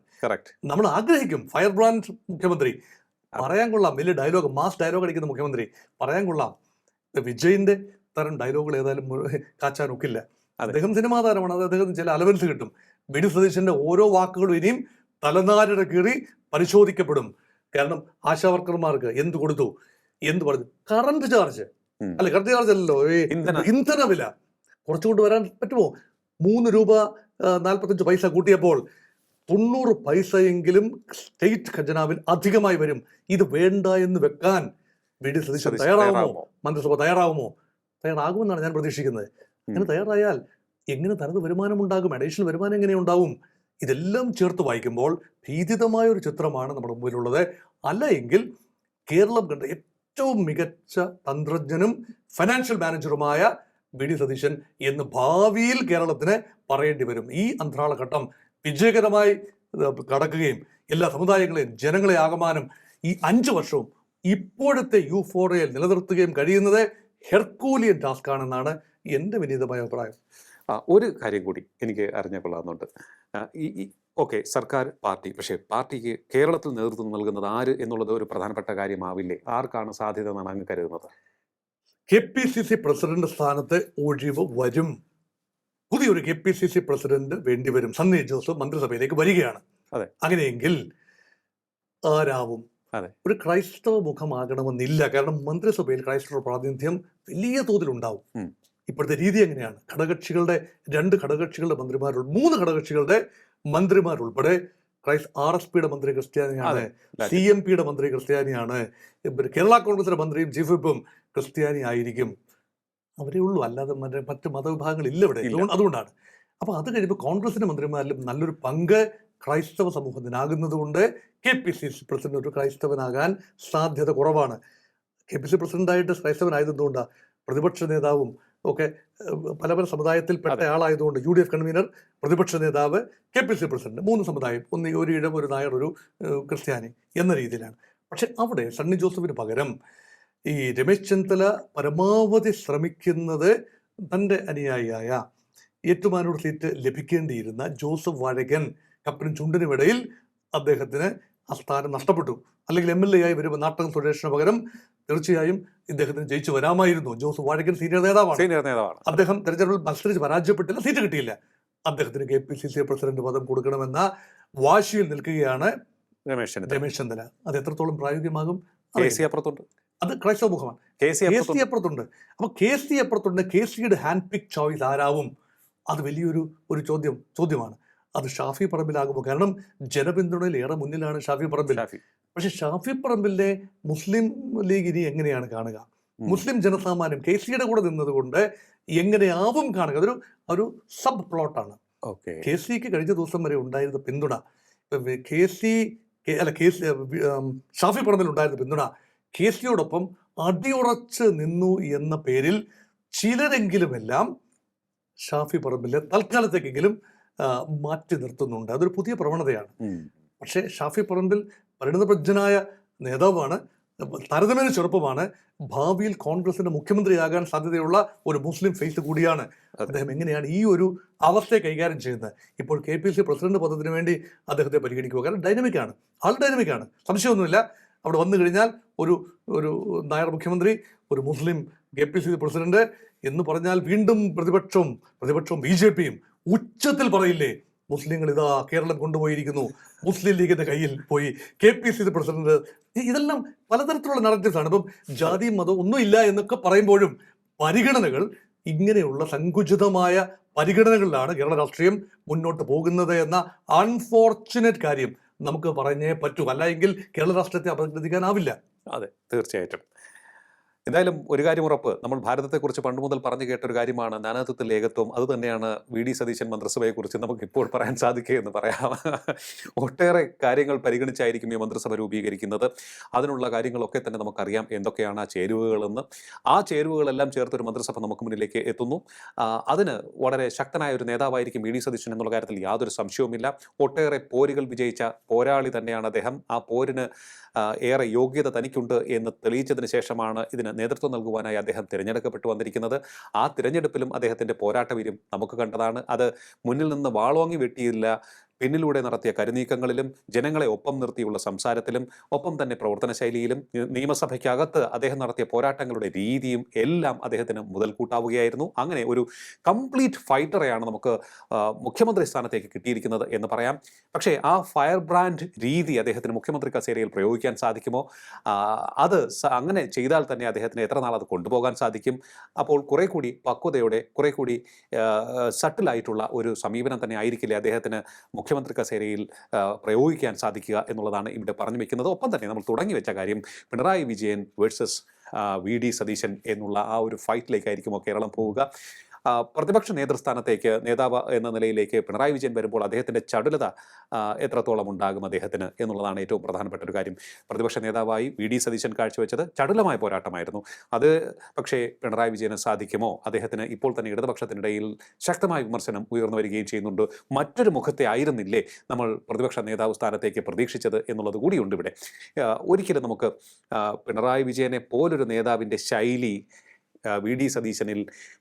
നമ്മൾ ആഗ്രഹിക്കും ഫയർ ബ്രാൻഡ് മുഖ്യമന്ത്രി, പറയാൻ കൊള്ളാം, വലിയ ഡയലോഗ്, മാസ് ഡയലോഗ് അടിക്കുന്ന മുഖ്യമന്ത്രി, പറയാൻ കൊള്ളാം. വിജയിന്റെ തരം ഡയലോഗുകൾ ഏതായാലും കാച്ചാൻ ഒക്കില്ല. അദ്ദേഹം സിനിമാ താരമാണ്, അത് അദ്ദേഹത്തിന് ചില അലവൻസ് കിട്ടും. വി.ഡി. സതീശന്റെ ഓരോ വാക്കുകളും ഇനിയും തലനാരിഴ കീറി പരിശോധിക്കപ്പെടും. കാരണം ആശാവർക്കർമാർക്ക് എന്ത് കൊടുത്തു, എന്ത് പറഞ്ഞു, കറണ്ട് ചാർജ് അല്ല, കറണ്ട് ചാർജ് അല്ലല്ലോ, ഇന്ധന വില കുറച്ചുകൊണ്ട് വരാൻ പറ്റുമോ? 3 രൂപ 45 പൈസ കൂട്ടിയപ്പോൾ 90 പൈസയെങ്കിലും സ്റ്റേറ്റ് ഖജനാവിൽ അധികമായി വരും. ഇത് വേണ്ട എന്ന് വെക്കാൻ വി.ഡി. സതീശൻ തയ്യാറാവുമോ? മന്ത്രിസഭ തയ്യാറാവുമോ? തയ്യാറാകുമെന്നാണ് ഞാൻ പ്രതീക്ഷിക്കുന്നത്. അങ്ങനെ തയ്യാറായാൽ എങ്ങനെ തനത് വരുമാനം ഉണ്ടാകും? അഡീഷണൽ വരുമാനം എങ്ങനെ ഉണ്ടാവും? ഇതെല്ലാം ചേർത്ത് വായിക്കുമ്പോൾ ഭീതിതമായ ഒരു ചിത്രമാണ് നമ്മുടെ മുമ്പിലുള്ളത്. അല്ല എങ്കിൽ കേരളം കണ്ട ഏറ്റവും മികച്ച തന്ത്രജ്ഞനും ഫൈനാൻഷ്യൽ മാനേജറുമായ വി.ഡി. സതീശൻ എന്ന് ഭാവിയിൽ കേരളത്തിന് പറയേണ്ടി വരും. ഈ അന്ത്രാളഘട്ടം വിജയകരമായി കടക്കുകയും എല്ലാ സമുദായങ്ങളെയും ജനങ്ങളെ ആകമാനം ഈ 5 വർഷവും ഇപ്പോഴത്തെ യൂഫോറിയയിൽ നിലനിർത്തുകയും കഴിയുന്നത് ഹെർക്കൂലിയൻ ടാസ്ക് ആണെന്നാണ് എൻ്റെ വിനീതമായ അഭിപ്രായം. ഒരു കാര്യം കൂടി എനിക്ക് അറിഞ്ഞുകൊള്ളാമെന്നുണ്ട്. ഓക്കെ, സർക്കാർ പാർട്ടി, പക്ഷേ പാർട്ടിക്ക് കേരളത്തിൽ നേതൃത്വം നൽകുന്നത് ആര് എന്നുള്ളത് ഒരു പ്രധാനപ്പെട്ട കാര്യമാവില്ലേ? ആർക്കാണ് സാധ്യത എന്നാണ് അങ്ങ് കരുതുന്നത്? KPCC പ്രസിഡന്റ് സ്ഥാനത്ത് ഒഴിവ് വരും. പുതിയൊരു KPCC പ്രസിഡന്റ് വേണ്ടിവരും. സണ്ണി ജോസഫ് മന്ത്രിസഭയിലേക്ക് വരികയാണ്. അങ്ങനെയെങ്കിൽ ആരാവും? ഒരു ക്രൈസ്തവ മുഖമാകണമെന്നില്ല. കാരണം മന്ത്രിസഭയിൽ ക്രൈസ്തവ പ്രാതിനിധ്യം വലിയ തോതിൽ ഉണ്ടാവും. ഇപ്പോഴത്തെ രീതി എങ്ങനെയാണ്? ഘടകകക്ഷികളുടെ 2 ഘടകകക്ഷികളുടെ മന്ത്രിമാരുൾ 3 ഘടകകക്ഷികളുടെ മന്ത്രിമാരുൾപ്പെടെ RSPയുടെ മന്ത്രി ക്രിസ്ത്യാനിയാണ്, CMPയുടെ മന്ത്രി ക്രിസ്ത്യാനിയാണ്, കേരള കോൺഗ്രസിന്റെ മന്ത്രിയും ചീഫ് വിപ്പും ക്രിസ്ത്യാനി ആയിരിക്കും. അവരേ ഉള്ളൂ, അല്ലാതെ മറ്റ് മതവിഭാഗങ്ങളില്ല ഇവിടെ. അതുകൊണ്ടാണ്. അപ്പൊ അത് കഴിയുമ്പോൾ കോൺഗ്രസിന്റെ മന്ത്രിമാരിലും നല്ലൊരു പങ്ക് ക്രൈസ്തവ സമൂഹത്തിനാകുന്നത് കൊണ്ട് KPCC പ്രസിഡന്റ് ഒരു ക്രൈസ്തവനാകാൻ സാധ്യത കുറവാണ്. KPCC പ്രസിഡന്റായിട്ട് ക്രൈസ്തവനായത് എന്തുകൊണ്ടാണ്? പ്രതിപക്ഷ നേതാവും ഒക്കെ പല പല സമുദായത്തിൽപ്പെട്ട ആളായതുകൊണ്ട് UDF കൺവീനർ, പ്രതിപക്ഷ നേതാവ്, KPCC പ്രസിഡന്റ്, 3 സമുദായം, ഒരു ഇടം, ഒരു നായർ, ഒരു ക്രിസ്ത്യാനി എന്ന രീതിയിലാണ്. പക്ഷെ അവിടെ സണ്ണി ജോസഫിന് പകരം ഈ രമേശ് ചെന്നിത്തല പരമാവധി ശ്രമിക്കുന്നത് തൻ്റെ അനുയായിയായ ഏറ്റുമാനൂർ സീറ്റ് ലഭിക്കേണ്ടിയിരുന്ന ജോസഫ് വാഴകൻ, കപ്പനും ചുണ്ടിനുമിടയിൽ അദ്ദേഹത്തിന് ആ സ്ഥാനം നഷ്ടപ്പെട്ടു. അല്ലെങ്കിൽ MLA ആയി വരുമ്പോൾ നാട്ടകം സുരേഷിന് പകരം തീർച്ചയായും ഇദ്ദേഹത്തിന് ജയിച്ചു വരാമായിരുന്നു. ജോസ് വാഴക്കൻ സീനിയർ നേതാവാണ്. അദ്ദേഹം തെരഞ്ഞെടുപ്പിൽ മത്സരിച്ച് പരാജയപ്പെട്ടില്ല, സീറ്റ് കിട്ടിയില്ല. അദ്ദേഹത്തിന് KPCC പ്രസിഡന്റ് പദം കൊടുക്കണമെന്ന വാശിയിൽ നിൽക്കുകയാണ് രമേശ് ചെന്നിത്തല. അത് എത്രത്തോളം പ്രായോഗികമാകും? അത് ക്രൈസ്തവ മുഖമാണ്. KC അപ്പുറത്തുണ്ട്. അപ്പൊ KC അപ്പുറത്തുണ്ട്. KCയുടെ ഹാൻഡ് പിക്ക് ചോയ്സ് ആരാവും? അത് വലിയൊരു ചോദ്യമാണ്. അത് ഷാഫി പറമ്പിലാകുമോ? കാരണം ജനപിന്തുണയിൽ ഏറെ മുന്നിലാണ് ഷാഫി പറമ്പിൽ. പക്ഷെ ഷാഫി പറമ്പിലെ മുസ്ലിം ലീഗ് ഇനി എങ്ങനെയാണ് കാണുക? മുസ്ലിം ജനസാമാന്യം KCയുടെ കൂടെ നിന്നതുകൊണ്ട് എങ്ങനെയാവും കാണുക? ഒരു സബ് പ്ലോട്ടാണ്. KCക്ക് കഴിഞ്ഞ ദിവസം വരെ ഉണ്ടായിരുന്ന പിന്തുണ, ഷാഫി പറമ്പിൽ ഉണ്ടായിരുന്ന പിന്തുണ KCയോടൊപ്പം അടിയുറച്ച് നിന്നു എന്ന പേരിൽ ചിലരെങ്കിലുമെല്ലാം ഷാഫി പറമ്പിലെ തൽക്കാലത്തേക്കെങ്കിലും മാറ്റി നിർത്തുന്നുണ്ട്. അതൊരു പുതിയ പ്രവണതയാണ്. പക്ഷേ ഷാഫി പറമ്പിൽ പരിണതപ്രജ്ഞനായ നേതാവാണ്, താരതമ്യേന ചെറുപ്പമാണ്, ഭാവിയിൽ കോൺഗ്രസിന്റെ മുഖ്യമന്ത്രിയാകാൻ സാധ്യതയുള്ള ഒരു മുസ്ലിം ഫേസ് കൂടിയാണ്. അദ്ദേഹം എങ്ങനെയാണ് ഈ ഒരു അവസ്ഥയെ കൈകാര്യം ചെയ്യുന്നത്? ഇപ്പോൾ KPCC പ്രസിഡന്റ് പദത്തിന് വേണ്ടി അദ്ദേഹത്തെ പരിഗണിക്കുക. കാരണം ഡൈനമിക്കാണ്, സംശയമൊന്നുമില്ല. അവിടെ വന്നു കഴിഞ്ഞാൽ ഒരു നായർ മുഖ്യമന്ത്രി, ഒരു മുസ്ലിം KPCC പ്രസിഡന്റ് എന്ന് പറഞ്ഞാൽ വീണ്ടും പ്രതിപക്ഷവും BJPയും ഉച്ചത്തിൽ പറയില്ലേ, മുസ്ലിങ്ങൾ ഇതാ കേരളം കൊണ്ടുപോയിരിക്കുന്നു, മുസ്ലിം ലീഗിന്റെ കയ്യിൽ പോയി KPCC പ്രസിഡന്റ്. ഇതെല്ലാം പലതരത്തിലുള്ള നറേറ്റീവ്സ് ആണ്. ഇപ്പം ജാതി മതം ഒന്നും ഇല്ല എന്നൊക്കെ പറയുമ്പോഴും പരിഗണനകൾ, ഇങ്ങനെയുള്ള സങ്കുചിതമായ പരിഗണനകളിലാണ് കേരള രാഷ്ട്രീയം മുന്നോട്ട് പോകുന്നത് എന്ന അൺഫോർച്ചുനേറ്റ് കാര്യം നമുക്ക് പറഞ്ഞേ പറ്റൂ. അല്ല എങ്കിൽ കേരള രാഷ്ട്രീയത്തെ അപഗ്രഥിക്കാനാവില്ല. അതെ, തീർച്ചയായിട്ടും. എന്തായാലും ഒരു കാര്യം ഉറപ്പ്, നമ്മൾ ഭാരതത്തെക്കുറിച്ച് പണ്ട് മുതൽ പറഞ്ഞു കേട്ട ഒരു കാര്യമാണ് നാനാത്വത്തിൽ ഏകത്വം. അത് തന്നെയാണ് VD സതീശൻ മന്ത്രിസഭയെക്കുറിച്ച് നമുക്ക് ഇപ്പോൾ പറയാൻ സാധിക്കുകയെന്ന് പറയാം. ഒട്ടേറെ കാര്യങ്ങൾ പരിഗണിച്ചായിരിക്കും ഈ മന്ത്രിസഭ രൂപീകരിക്കുന്നത്. അതിനുള്ള കാര്യങ്ങളൊക്കെ തന്നെ നമുക്കറിയാം എന്തൊക്കെയാണ് ആ ചേരുവകളെന്ന്. ആ ചേരുവകളെല്ലാം ചേർത്തൊരു മന്ത്രിസഭ നമുക്ക് മുന്നിലേക്ക് എത്തുന്നു. അതിന് വളരെ ശക്തനായ ഒരു നേതാവായിരിക്കും VD സതീശൻ എന്നുള്ള കാര്യത്തിൽ യാതൊരു സംശയവുമില്ല. ഒട്ടേറെ പോരുകൾ വിജയിച്ച പോരാളി തന്നെയാണ് അദ്ദേഹം. ആ പോരിന് ഏറെ യോഗ്യത തനിക്കുണ്ട് എന്ന് തെളിയിച്ചതിന് ശേഷമാണ് ഇതിന് നേതൃത്വം നൽകുവാനായി അദ്ദേഹം തിരഞ്ഞെടുക്കപ്പെട്ടു വന്നിരിക്കുന്നത്. ആ തിരഞ്ഞെടുപ്പിലും അദ്ദേഹത്തിൻ്റെ പോരാട്ടവീര്യം നമുക്ക് കണ്ടതാണ്. അത് മുന്നിൽ നിന്ന് വാളോങ്ങി വെട്ടിയില്ല, പിന്നിലൂടെ നടത്തിയ കരുനീക്കങ്ങളിലും ജനങ്ങളെ ഒപ്പം നിർത്തിയുള്ള സംസാരത്തിലും ഒപ്പം തന്നെ പ്രവർത്തന ശൈലിയിലും നിയമസഭയ്ക്കകത്ത് അദ്ദേഹം നടത്തിയ പോരാട്ടങ്ങളുടെ രീതിയും എല്ലാം അദ്ദേഹത്തിന് മുതൽക്കൂട്ടാവുകയായിരുന്നു. അങ്ങനെ ഒരു കംപ്ലീറ്റ് ഫൈറ്ററെയാണ് നമുക്ക് മുഖ്യമന്ത്രി സ്ഥാനത്തേക്ക് കിട്ടിയിരിക്കുന്നത് എന്ന് പറയാം. പക്ഷേ ആ ഫയർ ബ്രാൻഡ് രീതി അദ്ദേഹത്തിന് മുഖ്യമന്ത്രി കസേരയിൽ പ്രയോഗിക്കാൻ സാധിക്കുമോ? അത് അങ്ങനെ ചെയ്താൽ തന്നെ അദ്ദേഹത്തിന് എത്ര നാൾ അത് കൊണ്ടുപോകാൻ സാധിക്കും? അപ്പോൾ കുറെ കൂടി പക്വതയോടെ, കുറെ കൂടി സട്ടിലായിട്ടുള്ള ഒരു സമീപനം തന്നെ ആയിരിക്കില്ലേ അദ്ദേഹത്തിന് മുഖ്യമന്ത്രി കസേരയിൽ പ്രയോഗിക്കാൻ സാധിക്കുക എന്നുള്ളതാണ് ഇവിടെ പറഞ്ഞു വെക്കുന്നത്. ഒപ്പം തന്നെ നമ്മൾ തുടങ്ങി വെച്ച കാര്യം പിണറായി വിജയൻ വേഴ്സസ് VD സതീശൻ എന്നുള്ള ആ ഒരു ഫൈറ്റിലേക്കായിരിക്കുമോ കേരളം പോവുക. പ്രതിപക്ഷ നേതൃസ്ഥാനത്തേക്ക് നേതാവ് എന്ന നിലയിലേക്ക് പിണറായി വിജയൻ വരുമ്പോൾ അദ്ദേഹത്തിൻ്റെ ചടുലത എത്രത്തോളം ഉണ്ടാകും അദ്ദേഹത്തിന് എന്നുള്ളതാണ് ഏറ്റവും പ്രധാനപ്പെട്ട ഒരു കാര്യം. പ്രതിപക്ഷ നേതാവായി VD സതീശൻ കാഴ്ചവെച്ചത് ചടുലമായ പോരാട്ടമായിരുന്നു. അത് പക്ഷേ പിണറായി വിജയന് സാധിക്കുമോ? അദ്ദേഹത്തിന് ഇപ്പോൾ തന്നെ ഇടതുപക്ഷത്തിനിടയിൽ ശക്തമായ വിമർശനം ഉയർന്നു വരികയും ചെയ്യുന്നുണ്ട്. മറ്റൊരു മുഖത്തെ ആയിരുന്നില്ലേ നമ്മൾ പ്രതിപക്ഷ നേതാവ് സ്ഥാനത്തേക്ക് പ്രതീക്ഷിച്ചത് എന്നുള്ളത് കൂടിയുണ്ട് ഇവിടെ. ഒരിക്കലും നമുക്ക് പിണറായി വിജയനെ പോലൊരു നേതാവിൻ്റെ ശൈലി VD സതീശനിൽ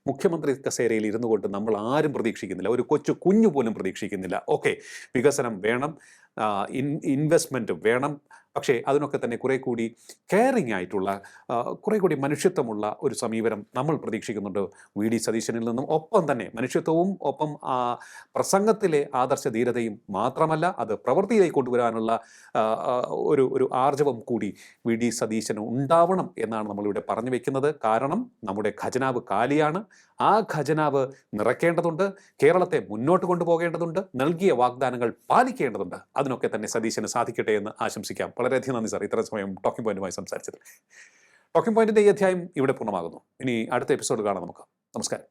മുഖ്യമന്ത്രി കസേരയിൽ ഇരുന്നു കൊണ്ട് നമ്മൾ ആരും പ്രതീക്ഷിക്കുന്നില്ല. ഒരു കുഞ്ഞു പോലും പ്രതീക്ഷിക്കുന്നില്ല. ഓക്കെ, വികസനം വേണം, ഇൻവെസ്റ്റ്മെൻറ്റ് വേണം, പക്ഷേ അതിനൊക്കെ തന്നെ കുറെ കൂടി കെയറിങ് ആയിട്ടുള്ള, കുറെ കൂടി മനുഷ്യത്വമുള്ള ഒരു സമീപനം നമ്മൾ പ്രതീക്ഷിക്കുന്നുണ്ട് VD സതീശനിൽ നിന്നും. ഒപ്പം തന്നെ മനുഷ്യത്വവും ഒപ്പം പ്രസംഗത്തിലെ ആദർശ ധീരതയും മാത്രമല്ല, അത് പ്രവൃത്തിയിലേക്ക് കൊണ്ടുവരാനുള്ള ഒരു ആർജവം കൂടി VD സതീശന് ഉണ്ടാവണം എന്നാണ് നമ്മളിവിടെ പറഞ്ഞു വെക്കുന്നത്. കാരണം നമ്മുടെ ഖജനാവ് കാലിയാണ്. ആ ഖജനാവ് നിറയ്ക്കേണ്ടതുണ്ട്, കേരളത്തെ മുന്നോട്ട് കൊണ്ടുപോകേണ്ടതുണ്ട്, നൽകിയ വാഗ്ദാനങ്ങൾ പാലിക്കേണ്ടതുണ്ട്. അതിനൊക്കെ തന്നെ സതീശന് സാധിക്കട്ടെ എന്ന് ആശംസിക്കാം. വളരെയധികം നന്ദി സാർ, ഇത്രയും സമയം ടോക്കിംഗ് പോയിന്റുമായി സംസാരിച്ചത്. ടോക്കിംഗ് പോയിന്റിന്റെ ഈ അധ്യായം ഇവിടെ പൂർണ്ണമാകുന്നു. ഇനി അടുത്ത എപ്പിസോഡ് കാണാം നമുക്ക്. നമസ്കാരം.